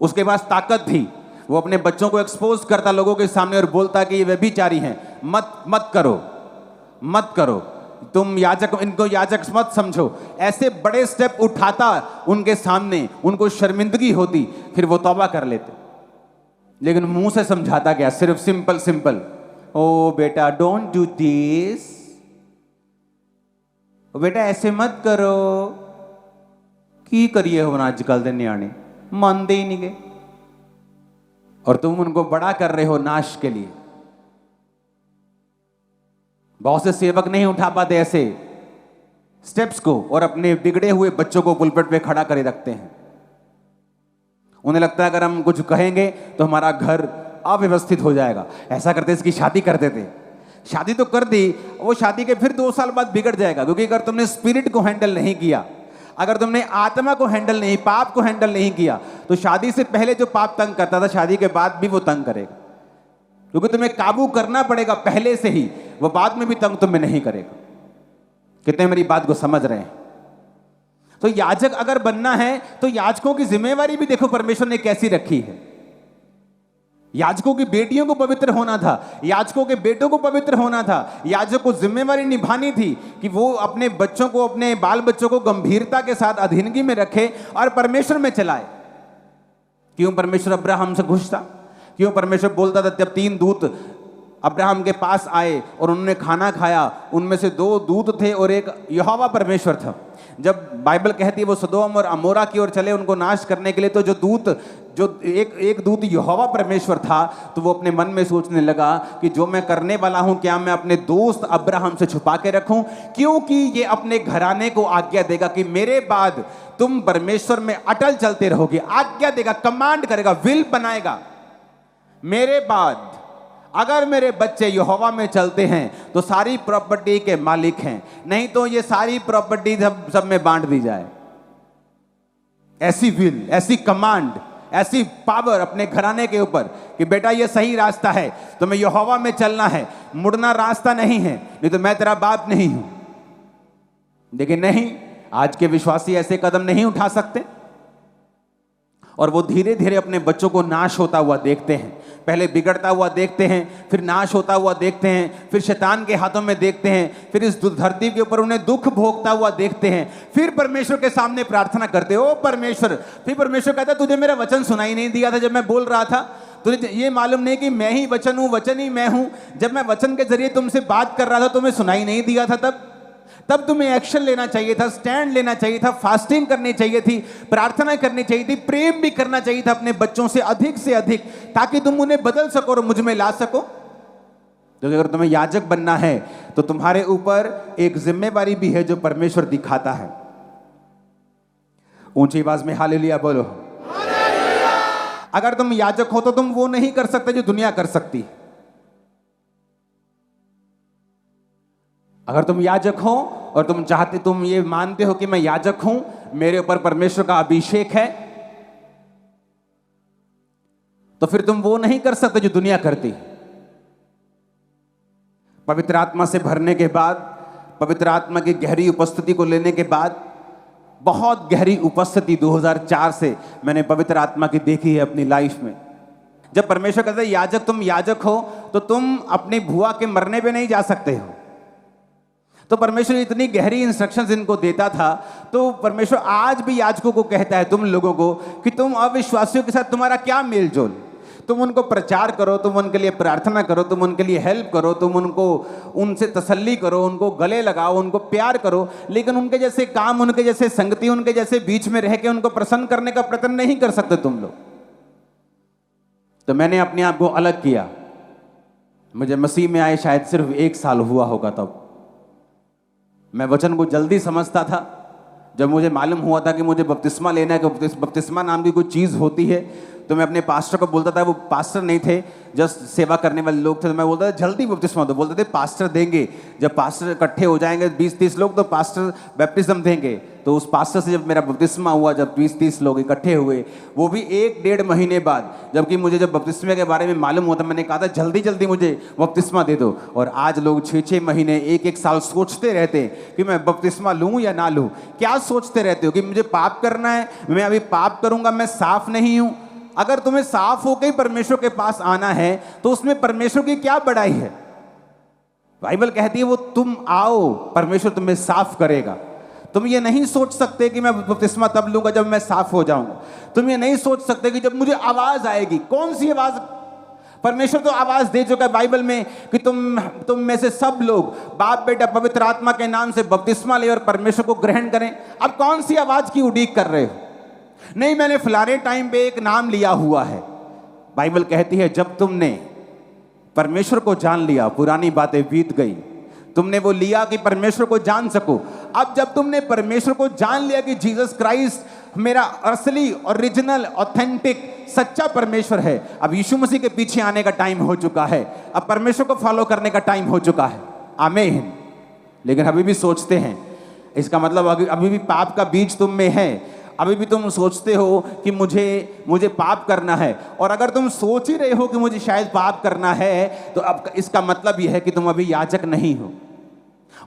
उसके पास ताकत थी, वो अपने बच्चों को एक्सपोज करता लोगों के सामने और बोलता कि ये व्यभिचारी हैं, मत करो, तुम याजक, इनको याजक मत समझो। ऐसे बड़े स्टेप उठाता उनके सामने, उनको शर्मिंदगी होती, फिर वो तौबा कर लेते। लेकिन मुंह से समझाता क्या? सिर्फ सिंपल, ओ बेटा डोंट डू दिस, बेटा ऐसे मत करो, की करिए हो ना आजकल दे न्याणे मानते ही नहीं गए, और तुम उनको बड़ा कर रहे हो नाश के लिए। बहुत से सेवक नहीं उठा पाते ऐसे स्टेप्स को और अपने बिगड़े हुए बच्चों को पुलपिट पे खड़ा करे रखते हैं। उन्हें लगता है अगर हम कुछ कहेंगे तो हमारा घर अव्यवस्थित हो जाएगा। ऐसा करते इसकी शादी करते थे, शादी तो कर दी, वो शादी के फिर 2 साल बाद बिगड़ जाएगा, क्योंकि अगर तुमने स्पिरिट को हैंडल नहीं किया, अगर तुमने आत्मा को हैंडल नहीं, पाप को हैंडल नहीं किया, तो शादी से पहले जो पाप तंग करता था शादी के बाद भी वो तंग करेगा, क्योंकि तुम्हें काबू करना पड़ेगा पहले से ही, वो बाद में भी तंग तुम्हें नहीं करेगा। कितने मेरी बात को समझ रहे हैं? तो याजक अगर बनना है तो याजकों की जिम्मेवारी भी देखो परमेश्वर ने कैसी रखी है। याजकों की बेटियों को पवित्र होना था, याजकों के बेटों को पवित्र होना था। याजक को जिम्मेवारी निभानी थी कि वो अपने बच्चों को, अपने बाल बच्चों को गंभीरता के साथ अधीनगी में रखे और परमेश्वर में चलाए। क्यों परमेश्वर अब्राहम से खुश था? क्यों परमेश्वर बोलता था? जब 3 दूत अब्राहम के पास आए और उन्होंने खाना खाया, उनमें से 2 दूत थे और एक यहोवा परमेश्वर था। जब बाइबल कहती है वो सदोम और अमोरा की ओर चले उनको नाश करने के लिए, तो जो एक दूत यहोवा परमेश्वर था, तो वो अपने मन में सोचने लगा कि जो मैं करने वाला हूं, क्या मैं अपने दोस्त अब्राहम से छुपा के रखूं? क्योंकि ये अपने घराने को आज्ञा देगा कि मेरे बाद तुम परमेश्वर में अटल चलते रहोगे। आज्ञा देगा, कमांड करेगा, विल बनाएगा। मेरे बाद अगर मेरे बच्चे यहोवा में चलते हैं तो सारी प्रॉपर्टी के मालिक हैं, नहीं तो ये सारी प्रॉपर्टी सब में बांट दी जाए। ऐसी विल, ऐसी कमांड, ऐसी पावर अपने घराने के ऊपर कि बेटा ये सही रास्ता है, तुम्हें यहोवा में चलना है, मुड़ना रास्ता नहीं है, नहीं तो मैं तेरा बाप नहीं हूं। लेकिन नहीं, आज के विश्वासी ऐसे कदम नहीं उठा सकते और वो धीरे धीरे अपने बच्चों को नाश होता हुआ देखते हैं। पहले बिगड़ता हुआ देखते हैं, फिर नाश होता हुआ देखते हैं, फिर शैतान के हाथों में देखते हैं, फिर इस धरती के ऊपर उन्हें दुख भोगता हुआ देखते हैं, फिर परमेश्वर के सामने प्रार्थना करते हो, ओ परमेश्वर। फिर परमेश्वर कहता है तुझे मेरा वचन सुनाई नहीं दिया था जब मैं बोल रहा था? तुझे ये मालूम नहीं कि मैं ही वचन हूं, वचन ही मैं हूं? जब मैं वचन के जरिए तुमसे बात कर रहा था तुम्हें सुनाई नहीं दिया था? तब तुम्हें एक्शन लेना चाहिए था, स्टैंड लेना चाहिए था, फास्टिंग करनी चाहिए थी, प्रार्थना करनी चाहिए थी, प्रेम भी करना चाहिए था अपने बच्चों से अधिक, ताकि तुम उन्हें बदल सको और मुझ में ला सको। तो अगर तुम्हें याजक बनना है तो तुम्हारे ऊपर एक जिम्मेवारी भी है जो परमेश्वर दिखाता है। ऊंची आवाज में हालेलुया बोलो। अगर तुम याजक हो तो तुम वो नहीं कर सकते जो दुनिया कर सकती है। अगर तुम याजक हो और तुम ये मानते हो कि मैं याजक हूं, मेरे ऊपर परमेश्वर का अभिषेक है, तो फिर तुम वो नहीं कर सकते जो दुनिया करती। पवित्र आत्मा से भरने के बाद, पवित्र आत्मा की गहरी उपस्थिति को लेने के बाद, बहुत गहरी उपस्थिति 2004 से मैंने पवित्र आत्मा की देखी है अपनी लाइफ में। जब परमेश्वर कहता है याजक, तुम याजक हो, तो तुम अपनी भुआ के मरने पे नहीं जा सकते हो। तो परमेश्वर इतनी गहरी इंस्ट्रक्शंस इनको देता था। तो परमेश्वर आज भी याजकों को कहता है तुम लोगों को कि तुम अविश्वासियों के साथ तुम्हारा क्या मेल जोल? तुम उनको प्रचार करो, तुम उनके लिए प्रार्थना करो, तुम उनके लिए हेल्प करो, तुम उनसे तसल्ली करो, उनको गले लगाओ, उनको प्यार करो, लेकिन उनके जैसे काम, उनके जैसे संगति, उनके जैसे बीच में रह के उनको प्रसन्न करने का प्रयत्न नहीं कर सकते तुम लोग। तो मैंने अपने आप को अलग किया। मुझे मसीह में आए शायद सिर्फ 1 साल हुआ होगा। तब मैं वचन को जल्दी समझता था। जब मुझे मालूम हुआ था कि मुझे बपतिस्मा लेना है, कि बपतिस्मा नाम की कोई चीज़ होती है, तो मैं अपने पास्टर को बोलता था, वो पास्टर नहीं थे, जस्ट सेवा करने वाले लोग थे, तो मैं बोलता था जल्दी बपतिस्मा दो। बोलते थे पास्टर देंगे, जब पास्टर इकट्ठे हो जाएंगे 20-30 लोग तो पास्टर बैप्टिज्म देंगे। तो उस पास्टर से जब मेरा बपतिस्मा हुआ, जब 20-30 लोग इकट्ठे हुए, वो भी 1-1.5 महीने बाद, जबकि मुझे जब बपतिस्मे के बारे में मालूम हुआ था, मैंने कहा था जल्दी जल्दी मुझे बपतिस्मा दे दो। और आज लोग 6-6 महीने, 1-1 साल सोचते रहते हैं कि मैं बपतिस्मा लूँ या ना लूँ। क्या सोचते रहते हो कि मुझे पाप करना है, मैं अभी पाप करूँगा, मैं साफ नहीं हूँ? अगर तुम्हें साफ होकर ही परमेश्वर के पास आना है तो उसमें परमेश्वर की क्या बड़ाई है? बाइबल कहती है वो तुम आओ, परमेश्वर तुम्हें साफ करेगा। तुम ये नहीं सोच सकते कि मैं बपतिस्मा तब लूंगा जब मैं साफ हो जाऊंगा। तुम ये नहीं सोच सकते कि जब मुझे आवाज आएगी। कौन सी आवाज? परमेश्वर तो आवाज दे चुका है बाइबल में कि तुम में से सब लोग बाप बेटा पवित्र आत्मा के नाम से बपतिस्मा ले और परमेश्वर को ग्रहण करें। अब कौन सी आवाज की उड़ीक कर रहे हो? नहीं, मैंने फलाने टाइम पे एक नाम लिया हुआ है। बाइबल कहती है जब तुमने परमेश्वर को जान लिया, पुरानी बातें बीत गई, तुमने वो लिया कि परमेश्वर को जान सको। अब जब तुमने परमेश्वर को जान लिया कि जीसस क्राइस्ट मेरा असली ओरिजिनल ऑथेंटिक सच्चा परमेश्वर है, अब यीशु मसीह के पीछे आने का टाइम हो चुका है, अब परमेश्वर को फॉलो करने का टाइम हो चुका है। आमीन। लेकिन अभी भी सोचते हैं, इसका मतलब अभी भी पाप का बीज तुम में है, अभी भी तुम सोचते हो कि मुझे पाप करना है। और अगर तुम सोच ही रहे हो कि मुझे शायद पाप करना है, तो अब इसका मतलब यह है कि तुम अभी याजक नहीं हो।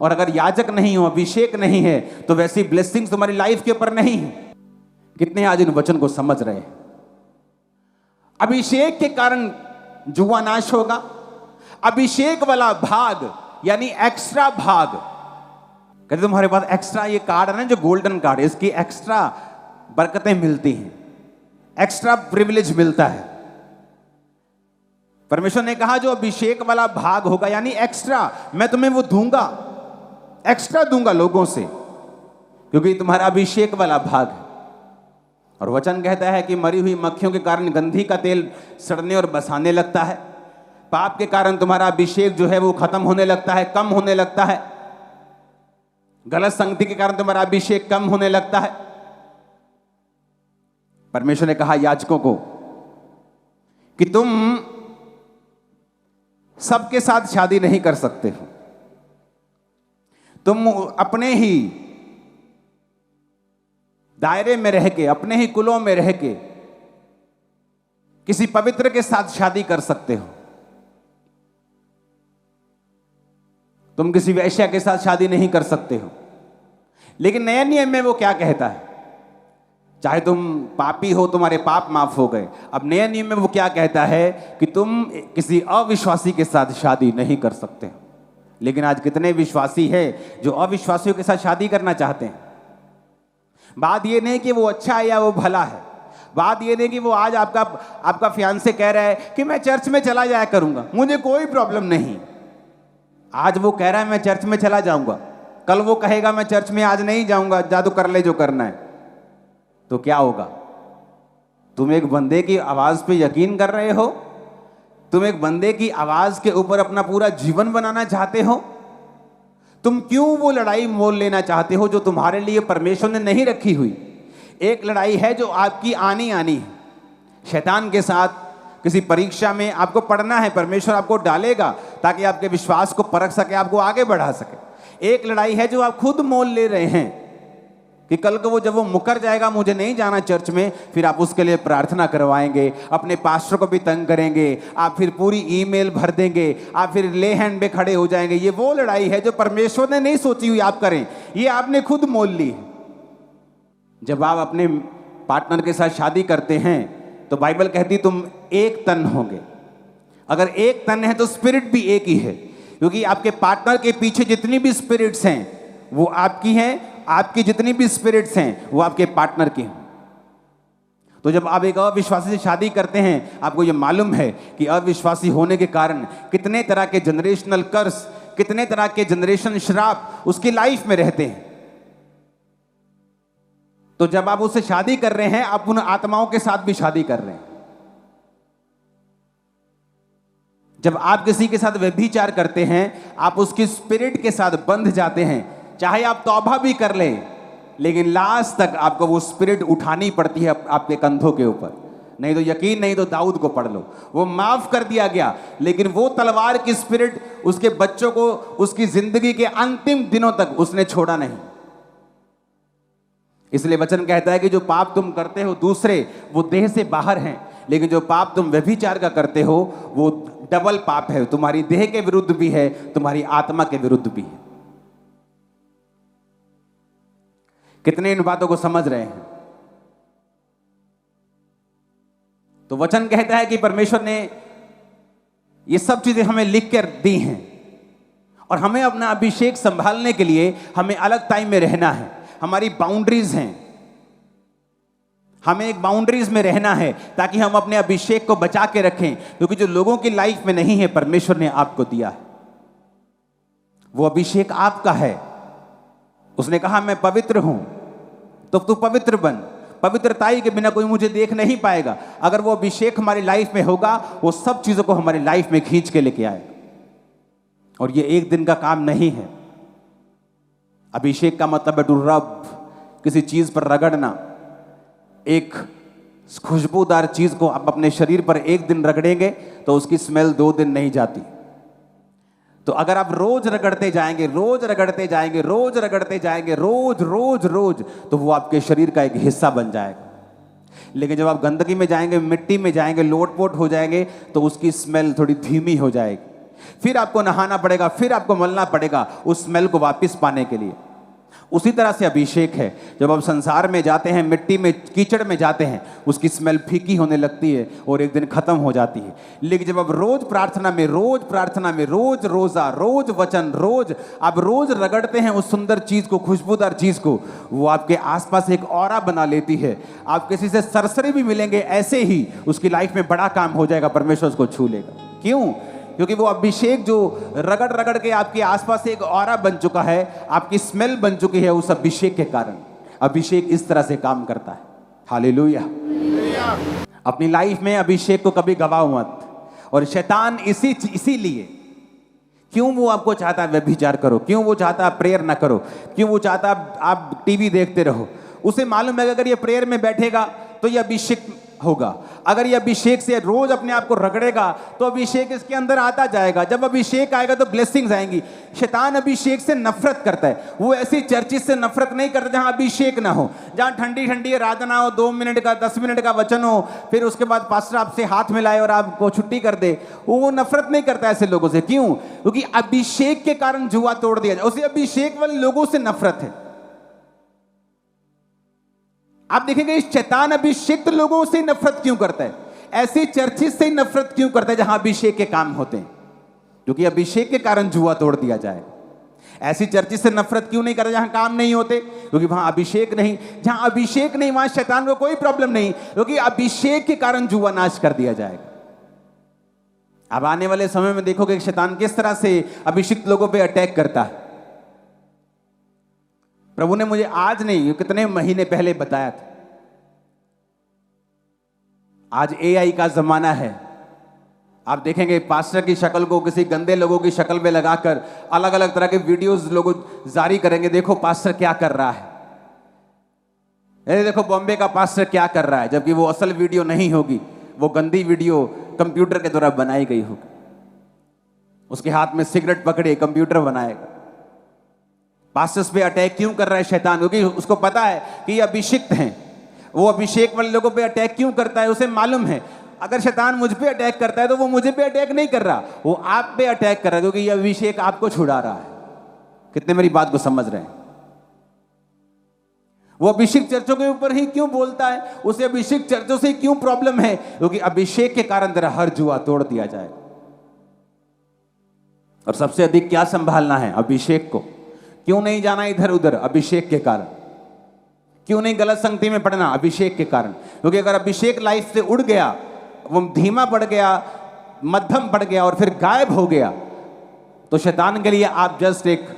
और अगर याजक नहीं हो, अभिषेक नहीं है, तो वैसी ब्लेसिंग्स तुम्हारी लाइफ के ऊपर नहीं है। कितने आज इन वचन को समझ रहे हैं? अभिषेक के कारण जुआ नाश होगा। अभिषेक वाला भाग यानी एक्स्ट्रा भाग, कहते तुम्हारे पास एक्स्ट्रा ये कार्ड है ना, जो गोल्डन कार्ड, इसकी एक्स्ट्रा बरकतें मिलती हैं, एक्स्ट्रा प्रिविलेज मिलता है। परमेश्वर ने कहा जो अभिषेक वाला भाग होगा यानी एक्स्ट्रा, मैं तुम्हें वो दूंगा, एक्स्ट्रा दूंगा लोगों से, क्योंकि तुम्हारा अभिषेक वाला भाग है। और वचन कहता है कि मरी हुई मक्खियों के कारण गंधी का तेल सड़ने और बसाने लगता है। पाप के कारण तुम्हारा अभिषेक जो है वो खत्म होने लगता है, कम होने लगता है। गलत संगति के कारण तुम्हारा अभिषेक कम होने लगता है। परमेश्वर ने कहा याजकों को कि तुम सबके साथ शादी नहीं कर सकते हो, तुम अपने ही दायरे में रह के, अपने ही कुलों में रह के किसी पवित्र के साथ शादी कर सकते हो। तुम किसी वैश्या के साथ शादी नहीं कर सकते हो। लेकिन नए नियम में वो क्या कहता है? चाहे तुम पापी हो, तुम्हारे पाप माफ हो गए। अब नए नियम में वो क्या कहता है कि तुम किसी अविश्वासी के साथ शादी नहीं कर सकते हो। लेकिन आज कितने विश्वासी हैं जो अविश्वासियों के साथ शादी करना चाहते हैं? बात ये नहीं कि वो अच्छा है या वो भला है, बात ये नहीं कि वो आज आपका फियांसे कह रहा है कि मैं चर्च में चला जाया करूंगा, मुझे कोई प्रॉब्लम नहीं। आज वो कह रहा है मैं चर्च में चला जाऊंगा, कल वो कहेगा मैं चर्च में आज नहीं जाऊंगा, जादू कर ले जो करना है। तो क्या होगा? तुम एक बंदे की आवाज पे यकीन कर रहे हो? तुम एक बंदे की आवाज के ऊपर अपना पूरा जीवन बनाना चाहते हो? तुम क्यों वो लड़ाई मोल लेना चाहते हो जो तुम्हारे लिए परमेश्वर ने नहीं रखी हुई? एक लड़ाई है जो आपकी आनी है शैतान के साथ। किसी परीक्षा में आपको पढ़ना है, परमेश्वर आपको डालेगा ताकि आपके विश्वास को परख सके, आपको आगे बढ़ा सके। एक लड़ाई है जो आप खुद मोल ले रहे हैं कि कल को जब वो मुकर जाएगा, मुझे नहीं जाना चर्च में, फिर आप उसके लिए प्रार्थना करवाएंगे, अपने पास्टर को भी तंग करेंगे, आप फिर पूरी ईमेल भर देंगे, आप फिर ले हैंड पे खड़े हो जाएंगे। ये वो लड़ाई है जो परमेश्वर ने नहीं सोची हुई आप करें, ये आपने खुद मोल ली। जब आप अपने पार्टनर के साथ शादी करते हैं तो बाइबल कहती तुम एक तन होंगे। अगर एक तन है तो स्पिरिट भी एक ही है, क्योंकि आपके पार्टनर के पीछे जितनी भी स्पिरिट्स हैं वो आपकी हैं, आपकी जितनी भी स्पिरिट्स हैं वो आपके पार्टनर की हैं। तो जब आप एक अविश्वासी से शादी करते हैं, आपको ये मालूम है कि अविश्वासी होने के कारण कितने तरह के जनरेशनल कर्स, कितने तरह के जनरेशन श्राप उसकी लाइफ में रहते हैं। तो जब आप उससे शादी कर रहे हैं, आप उन आत्माओं के साथ भी शादी कर रहे हैं। जब आप किसी के साथ व्यभिचार करते हैं, आप उसकी स्पिरिट के साथ बंध जाते हैं। चाहे आप तौबा भी कर लें, लेकिन लास्ट तक आपको वो स्पिरिट उठानी पड़ती है आपके कंधों के ऊपर। नहीं तो यकीन नहीं तो दाऊद को पढ़ लो, वो माफ कर दिया गया, लेकिन वो तलवार की स्पिरिट उसके बच्चों को उसकी जिंदगी के अंतिम दिनों तक उसने छोड़ा नहीं। इसलिए वचन कहता है कि जो पाप तुम करते हो दूसरे, वो देह से बाहर हैं, लेकिन जो पाप तुम व्यभिचार का करते हो वो डबल पाप है, तुम्हारी देह के विरुद्ध भी है, तुम्हारी आत्मा के विरुद्ध भी है। कितने इन बातों को समझ रहे हैं? तो वचन कहता है कि परमेश्वर ने ये सब चीजें हमें लिख कर दी हैं, और हमें अपना अभिषेक संभालने के लिए हमें अलग टाइम में रहना है। हमारी बाउंड्रीज हैं, हमें एक बाउंड्रीज में रहना है ताकि हम अपने अभिषेक को बचा के रखें, क्योंकि जो लोगों की लाइफ में नहीं है परमेश्वर ने आपको दिया है। वो अभिषेक आपका है। उसने कहा मैं पवित्र हूं, तो तू पवित्र बन। पवित्रताई के बिना कोई मुझे देख नहीं पाएगा। अगर वो अभिषेक हमारी लाइफ में होगा, वो सब चीजों को हमारी लाइफ में खींच के लेके आएगा। और ये एक दिन का काम नहीं है। अभिषेक का मतलब है टू रब, किसी चीज पर रगड़ना। एक खुशबूदार चीज को आप अपने शरीर पर एक दिन रगड़ेंगे तो उसकी स्मेल 2 दिन नहीं जाती। तो अगर आप रोज रगड़ते जाएंगे, रोज रगड़ते जाएंगे, रोज रगड़ते जाएंगे, रोज रोज रोज, तो वो आपके शरीर का एक हिस्सा बन जाएगा। लेकिन जब आप गंदगी में जाएंगे, मिट्टी में जाएंगे, लोटपोट हो जाएंगे, तो उसकी स्मेल थोड़ी धीमी हो जाएगी। फिर आपको नहाना पड़ेगा, फिर आपको मलना पड़ेगा उस स्मेल को वापस पाने के लिए। उसी तरह से अभिषेक है। जब आप संसार में जाते हैं, मिट्टी में, कीचड़ में जाते हैं, उसकी स्मेल फीकी होने लगती है और एक दिन खत्म हो जाती है। लेकिन जब आप रोज प्रार्थना में, रोज रोजा, रोज वचन, रोज आप रोज रगड़ते हैं उस सुंदर चीज को, खुशबूदार चीज को, वो आपके आसपास एक ऑरा बना लेती है। आप किसी से सरसरी भी मिलेंगे, ऐसे ही उसकी लाइफ में बड़ा काम हो जाएगा, परमेश्वर उसको छू लेगा। क्यों? क्योंकि वो अभिषेक जो रगड़ रगड़ के आपके आसपास एक ऑरा बन चुका है, आपकी स्मेल बन चुकी है उस अभिषेक के कारण। अभिषेक इस तरह से काम करता है। हालेलुया। अपनी लाइफ में अभिषेक को कभी गवाओ मत। और शैतान इसीलिए, क्यों वो आपको चाहता है व्यभिचार करो, क्यों वो चाहता है प्रेयर ना करो, क्यों वो चाहता है आप टीवी देखते रहो? उसे मालूम है कि अगर ये प्रेयर में बैठेगा तो ये अभिषेक होगा। अगर ये अभिषेक से रोज अपने आप को रगड़ेगा तो अभिषेक इसके अंदर आता जाएगा। जब अभिषेक आएगा तो ब्लेसिंग्स आएंगी। शैतान अभिषेक से नफरत करता है। वो ऐसी चर्चिस से नफरत नहीं करता जहां अभिषेक ना हो, जहां ठंडी ठंडी आराधना हो, 2 मिनट का 10 मिनट का वचन हो, फिर उसके बाद पास्टर आपसे हाथ मिलाए और आपको छुट्टी कर दे। वो नफरत नहीं करता ऐसे लोगों से। क्यों? क्योंकि अभिषेक के कारण जुआ तोड़ दिया जाए। उसे अभिषेक वाले लोगों से नफरत है। आप देखेंगे इस शैतान अभिषेक लोगों से नफरत क्यों करता है, ऐसे चर्चिस से नफरत क्यों करता है जहां अभिषेक के काम होते हैं? क्योंकि अभिषेक के कारण जुआ तोड़ दिया जाए। ऐसी चर्चिस से नफरत क्यों नहीं करता जहां काम नहीं होते? क्योंकि वहां अभिषेक नहीं। जहां अभिषेक नहीं वहां शैतान को कोई प्रॉब्लम नहीं, क्योंकि अभिषेक के कारण जुआ नाश कर दिया जाएगा। अब आने वाले समय में देखोगे शैतान किस तरह से अभिषिक्त लोगों पर अटैक करता है। प्रभु ने मुझे आज नहीं, कितने महीने पहले बताया था। आज एआई का जमाना है। आप देखेंगे पास्टर की शक्ल को किसी गंदे लोगों की शक्ल में लगाकर अलग अलग तरह के वीडियोस लोग जारी करेंगे। देखो पास्टर क्या कर रहा है, अरे देखो बॉम्बे का पास्टर क्या कर रहा है, जबकि वो असल वीडियो नहीं होगी, वो गंदी वीडियो कंप्यूटर के द्वारा बनाई गई होगी। उसके हाथ में सिगरेट पकड़े कंप्यूटर बनाएगा। पास्टर्स पे अटैक क्यों कर रहा है शैतान? क्योंकि उसको पता है कि ये अभिषिक्त हैं। वो अभिषेक वाले लोगों पे अटैक क्यों करता है? उसे मालूम है अगर शैतान मुझ पे अटैक करता है तो वो मुझे पे अटैक नहीं कर रहा, वो आप पे अटैक कर रहा है, क्योंकि ये अभिषेक आपको छुड़ा रहा है। कितने मेरी बात को समझ रहे हैं? वो अभिषेक चर्चों के ऊपर ही क्यों बोलता है? उसे अभिषेक चर्चों से क्यों प्रॉब्लम है? क्योंकि अभिषेक के कारण तेरा हर जुआ तोड़ दिया जाए। और सबसे अधिक क्या संभालना है? अभिषेक को। क्यों नहीं जाना इधर उधर? अभिषेक के कारण। क्यों नहीं गलत संगति में पड़ना? अभिषेक के कारण। क्योंकि अगर अभिषेक लाइफ से उड़ गया, वो धीमा पड़ गया, मध्यम पड़ गया और फिर गायब हो गया, तो शैतान के लिए आप जस्ट एक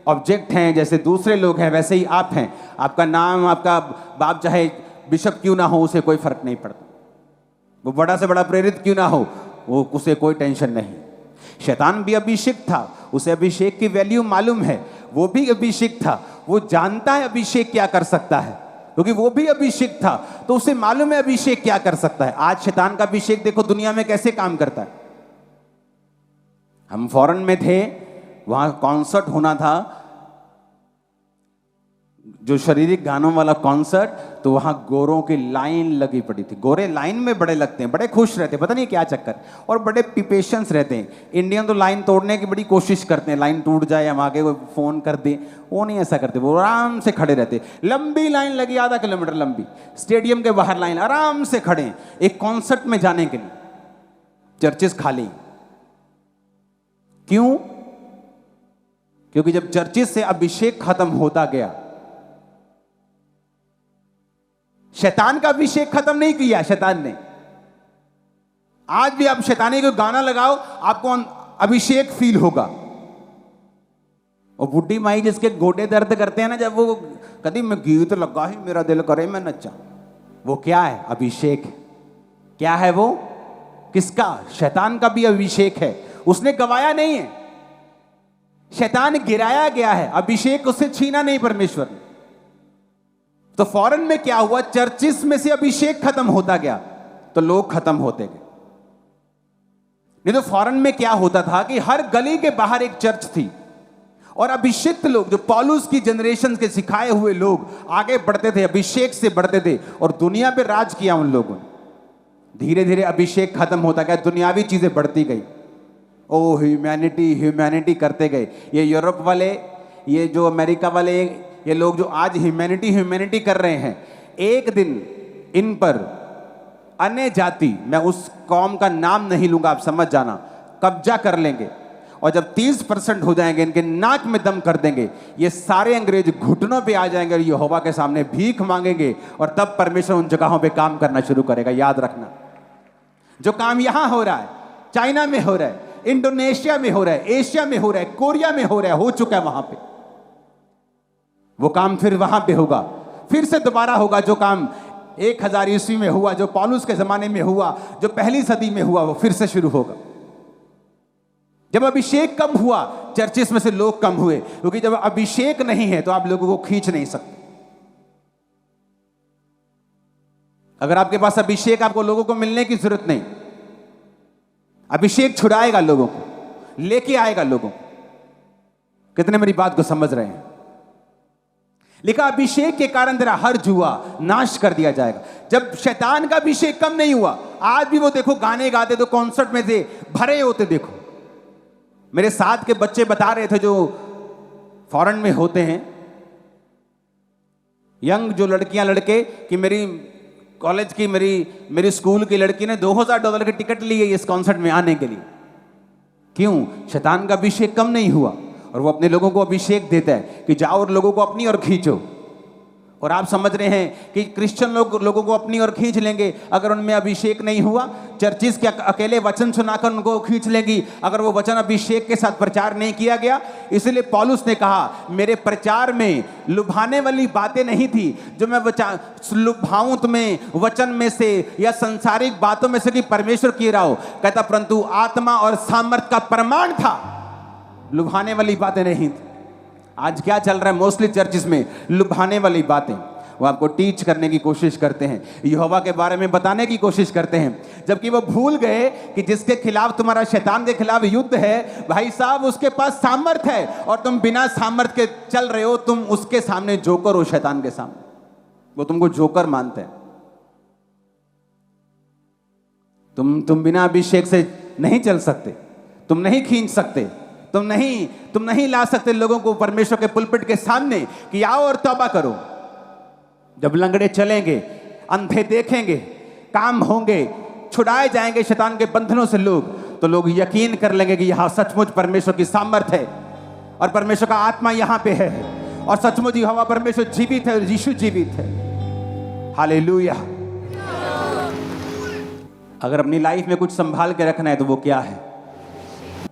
ऑब्जेक्ट हैं। जैसे दूसरे लोग हैं वैसे ही आप हैं। आपका नाम, आपका बाप चाहे बिशप क्यों ना हो, उसे कोई फर्क नहीं पड़ता। वो बड़ा से बड़ा प्रेरित क्यों ना हो, वो उसे कोई टेंशन नहीं। शैतान भी अभिषेक था, उसे अभिषेक की वैल्यू मालूम है। वो भी अभिषेक था, वो जानता है अभिषेक क्या कर सकता है, क्योंकि वो भी अभिषेक था, तो उसे मालूम है अभिषेक क्या कर सकता है। आज शैतान का अभिषेक देखो दुनिया में कैसे काम करता है। हम फॉरेन में थे, वहां कॉन्सर्ट होना था, जो शारीरिक गानों वाला कॉन्सर्ट, तो वहां गोरों की लाइन लगी पड़ी थी। गोरे लाइन में बड़े लगते हैं, बड़े खुश रहते हैं, पता नहीं क्या चक्कर, और बड़े पेशेंस रहते हैं। इंडियन तो लाइन तोड़ने की बड़ी कोशिश करते हैं, लाइन टूट जाए, हम आगे कोई फोन कर दें, वो नहीं ऐसा करते। वो आराम से खड़े रहते। लंबी लाइन लगी, आधा किलोमीटर लंबी, स्टेडियम के बाहर लाइन, आराम से खड़े हैं एक कॉन्सर्ट में जाने के लिए। चर्चेस खाली। क्यों? क्योंकि जब चर्चेस से अभिषेक खत्म होता गया शैतान का अभिषेक खत्म नहीं किया शैतान ने। आज भी आप शैतानी को गाना लगाओ, आपको अभिषेक फील होगा। और बुढ़ी माई जिसके गोटे दर्द करते हैं ना, जब वो कभी मैं गीत लगा ही मेरा दिल करे मैं नचा, वो क्या है? अभिषेक। क्या है वो? किसका? शैतान का भी अभिषेक है। उसने गवाया नहीं है, शैतान गिराया गया है, अभिषेक उससे छीना नहीं परमेश्वर ने। तो फौरन में क्या हुआ? चर्चिस में से अभिषेक खत्म होता गया तो लोग खत्म होते गए। नहीं तो फौरन में क्या होता था कि हर गली के बाहर एक चर्च थी और अभिषिक्त लोग, जो पौलुस की जनरेशन के सिखाए हुए लोग आगे बढ़ते थे, अभिषेक से बढ़ते थे और दुनिया पे राज किया उन लोगों ने। धीरे धीरे अभिषेक खत्म होता गया, दुनियावी चीजें बढ़ती गई। ओ ह्यूमैनिटी ह्यूमैनिटी करते गए। ये यूरोप वाले, ये जो अमेरिका वाले, ये लोग जो आज ह्यूमैनिटी ह्यूमैनिटी कर रहे हैं, एक दिन इन पर अन्य जाति, मैं उस कौम का नाम नहीं लूंगा, आप समझ जाना, कब्जा कर लेंगे। और जब 30% हो जाएंगे, इनके नाक में दम कर देंगे, ये सारे अंग्रेज घुटनों पे आ जाएंगे और यहोवा के सामने भीख मांगेंगे और तब परमेश्वर उन जगहों पे काम करना शुरू करेगा। याद रखना, जो काम यहां हो रहा है, चाइना में हो रहा है, इंडोनेशिया में हो रहा है, एशिया में हो रहा है, कोरिया में हो रहा है, हो चुका है वहां पे, वो काम फिर वहां पे होगा, फिर से दोबारा होगा। जो काम 1000 ईस्वी में हुआ, जो पौलुस के जमाने में हुआ, जो पहली सदी में हुआ, वो फिर से शुरू होगा। जब अभिषेक कम हुआ, चर्चिस में से लोग कम हुए, क्योंकि जब अभिषेक नहीं है तो आप लोगों को खींच नहीं सकते। अगर आपके पास अभिषेक, आपको लोगों को मिलने की जरूरत नहीं। अभिषेक छुड़ाएगा लोगों को, लेके आएगा लोगों को। कितने मेरी बात को समझ रहे हैं? लिखा अभिषेक के कारण तेरा हर जुआ नाश कर दिया जाएगा। जब शैतान का अभिषेक कम नहीं हुआ, आज भी वो देखो गाने गाते तो कॉन्सर्ट में से भरे होते। देखो मेरे साथ के बच्चे बता रहे थे, जो फॉरेन में होते हैं, यंग जो लड़कियां लड़के, कि मेरी कॉलेज की, मेरी स्कूल की लड़की ने $2000 की टिकट ली है इस कॉन्सर्ट में आने के लिए। क्यों? शैतान का अभिषेक कम नहीं हुआ। और वो अपने लोगों को अभिषेक देता है कि जाओ और लोगों को अपनी ओर खींचो। और आप समझ रहे हैं कि क्रिश्चियन लोगों को अपनी ओर खींच लेंगे अगर उनमें अभिषेक नहीं हुआ। चर्चिस के अकेले वचन सुनाकर उनको खींच लेंगी अगर वो वचन अभिषेक के साथ प्रचार नहीं किया गया। इसलिए पौलुस ने कहा, मेरे प्रचार में लुभाने वाली बातें नहीं थी जो मैं लुभाऊं तुम्हें वचन में से या संसारिक बातों में से कि परमेश्वर की रहा हो। कहता परंतु आत्मा और सामर्थ का प्रमाण था, लुभाने वाली बातें नहीं थी। आज क्या चल रहा है मोस्टली चर्चिस में? लुभाने वाली बातें। वो आपको टीच करने की कोशिश करते हैं, यहोवा के बारे में बताने की कोशिश करते हैं, जबकि वो भूल गए कि जिसके खिलाफ तुम्हारा, शैतान के खिलाफ युद्ध है, भाई साहब उसके पास सामर्थ है और तुम बिना सामर्थ के चल रहे हो। तुम उसके सामने जोकर हो, शैतान के सामने। वो तुमको जोकर मानते हैं। तुम बिना अभिषेक से नहीं चल सकते, तुम नहीं खींच सकते, तुम नहीं ला सकते लोगों को परमेश्वर के पुलपिट के सामने कि आओ और तौबा करो। जब लंगड़े चलेंगे, अंधे देखेंगे, काम होंगे, छुड़ाए जाएंगे शैतान के बंधनों से लोग, तो लोग यकीन कर लेंगे कि यहां सचमुच परमेश्वर की सामर्थ है और परमेश्वर का आत्मा यहां पे है और सचमुच यहोवा परमेश्वर जीवित है, यीशु जीवित है। हालेलुया। अगर अपनी लाइफ में कुछ संभाल के रखना है तो वो क्या है?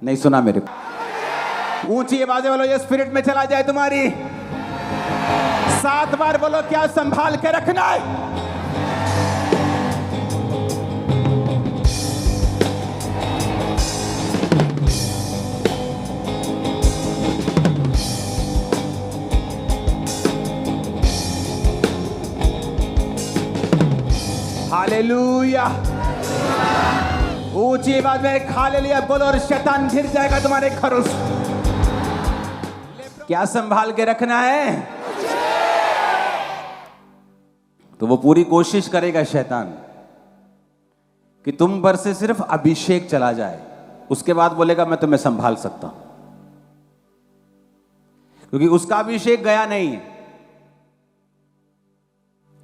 नहीं सुना मेरे को? ऊंची आवाजें बोलो, ये स्पिरिट में चला जाए तुम्हारी। 7 बार बोलो, क्या संभाल के रखना है? हालेलुया। ऊंची आवाज में हालेलुया बोलो और शैतान गिर जाएगा तुम्हारे घरों से। क्या संभाल के रखना है? तो वो पूरी कोशिश करेगा शैतान कि तुम पर से सिर्फ अभिषेक चला जाए, उसके बाद बोलेगा मैं तुम्हें संभाल सकता हूं, क्योंकि उसका अभिषेक गया नहीं है।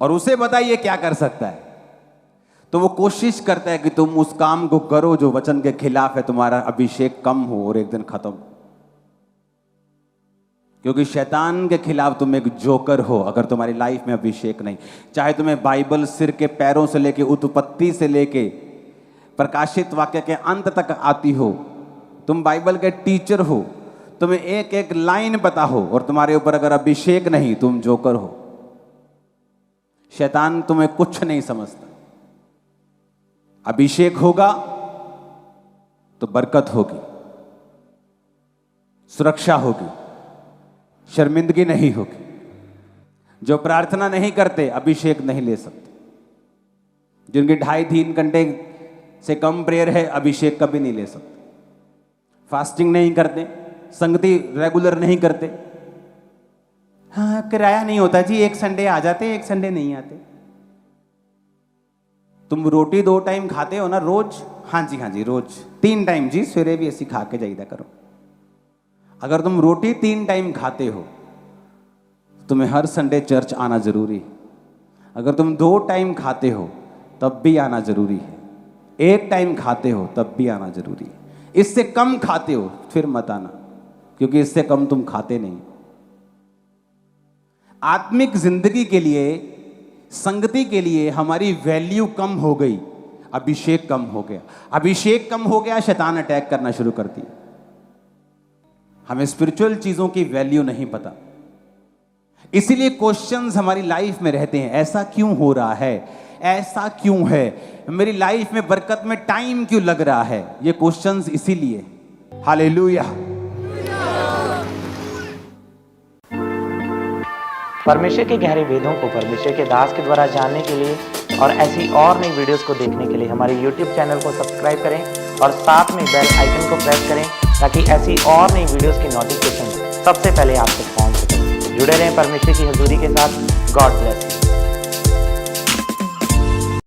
और उसे बताइए क्या कर सकता है, तो वो कोशिश करता है कि तुम उस काम को करो जो वचन के खिलाफ है, तुम्हारा अभिषेक कम हो और एक दिन खत्म हो। क्योंकि शैतान के खिलाफ तुम एक जोकर हो अगर तुम्हारी लाइफ में अभिषेक नहीं। चाहे तुम्हें बाइबल सिर के पैरों से लेके उत्पत्ति से लेके प्रकाशित वाक्य के अंत तक आती हो, तुम बाइबल के टीचर हो, तुम्हें एक एक लाइन पता हो और तुम्हारे ऊपर अगर अभिषेक नहीं, तुम जोकर हो। शैतान तुम्हें कुछ नहीं समझता। अभिषेक होगा तो बरकत होगी, सुरक्षा होगी, शर्मिंदगी नहीं होगी। जो प्रार्थना नहीं करते अभिषेक नहीं ले सकते। जिनकी 2.5-3 घंटे से कम प्रेयर है अभिषेक कभी नहीं ले सकते। फास्टिंग नहीं करते, संगति रेगुलर नहीं करते। हाँ किराया नहीं होता जी, एक संडे आ जाते, एक संडे नहीं आते। तुम रोटी 2 टाइम खाते हो ना रोज? हाँ जी रोज 3 टाइम जी, सवेरे भी ऐसी खा के जाइदा करो। अगर तुम रोटी 3 टाइम खाते हो, तुम्हें हर संडे चर्च आना जरूरी है। अगर तुम 2 टाइम खाते हो तब भी आना जरूरी है। 1 टाइम खाते हो तब भी आना जरूरी है। इससे कम खाते हो फिर मत आना, क्योंकि इससे कम तुम खाते नहीं। आत्मिक जिंदगी के लिए, संगति के लिए हमारी वैल्यू कम हो गई, अभिषेक कम हो गया। अभिषेक कम हो गया, शैतान अटैक करना शुरू कर दिया। हमें स्पिरिचुअल चीजों की वैल्यू नहीं पता, इसीलिए क्वेश्चंस हमारी लाइफ में रहते हैं। ऐसा क्यों हो रहा है, ऐसा क्यों है, मेरी लाइफ में बरकत में टाइम क्यों लग रहा है, ये क्वेश्चंस इसीलिए। हालेलुया। परमेश्वर के गहरे वेदों को परमेश्वर के दास के द्वारा जानने के लिए और ऐसी और नई वीडियोस को देखने के लिए हमारे YouTube चैनल को सब्सक्राइब करें और साथ में बेल आइकन को प्रेस करें, ताकि ऐसी और नई वीडियोस की नोटिफिकेशन सबसे पहले आप तक पहुंच सके। जुड़े रहें परमेश्वर की हजूरी के साथ। God bless you.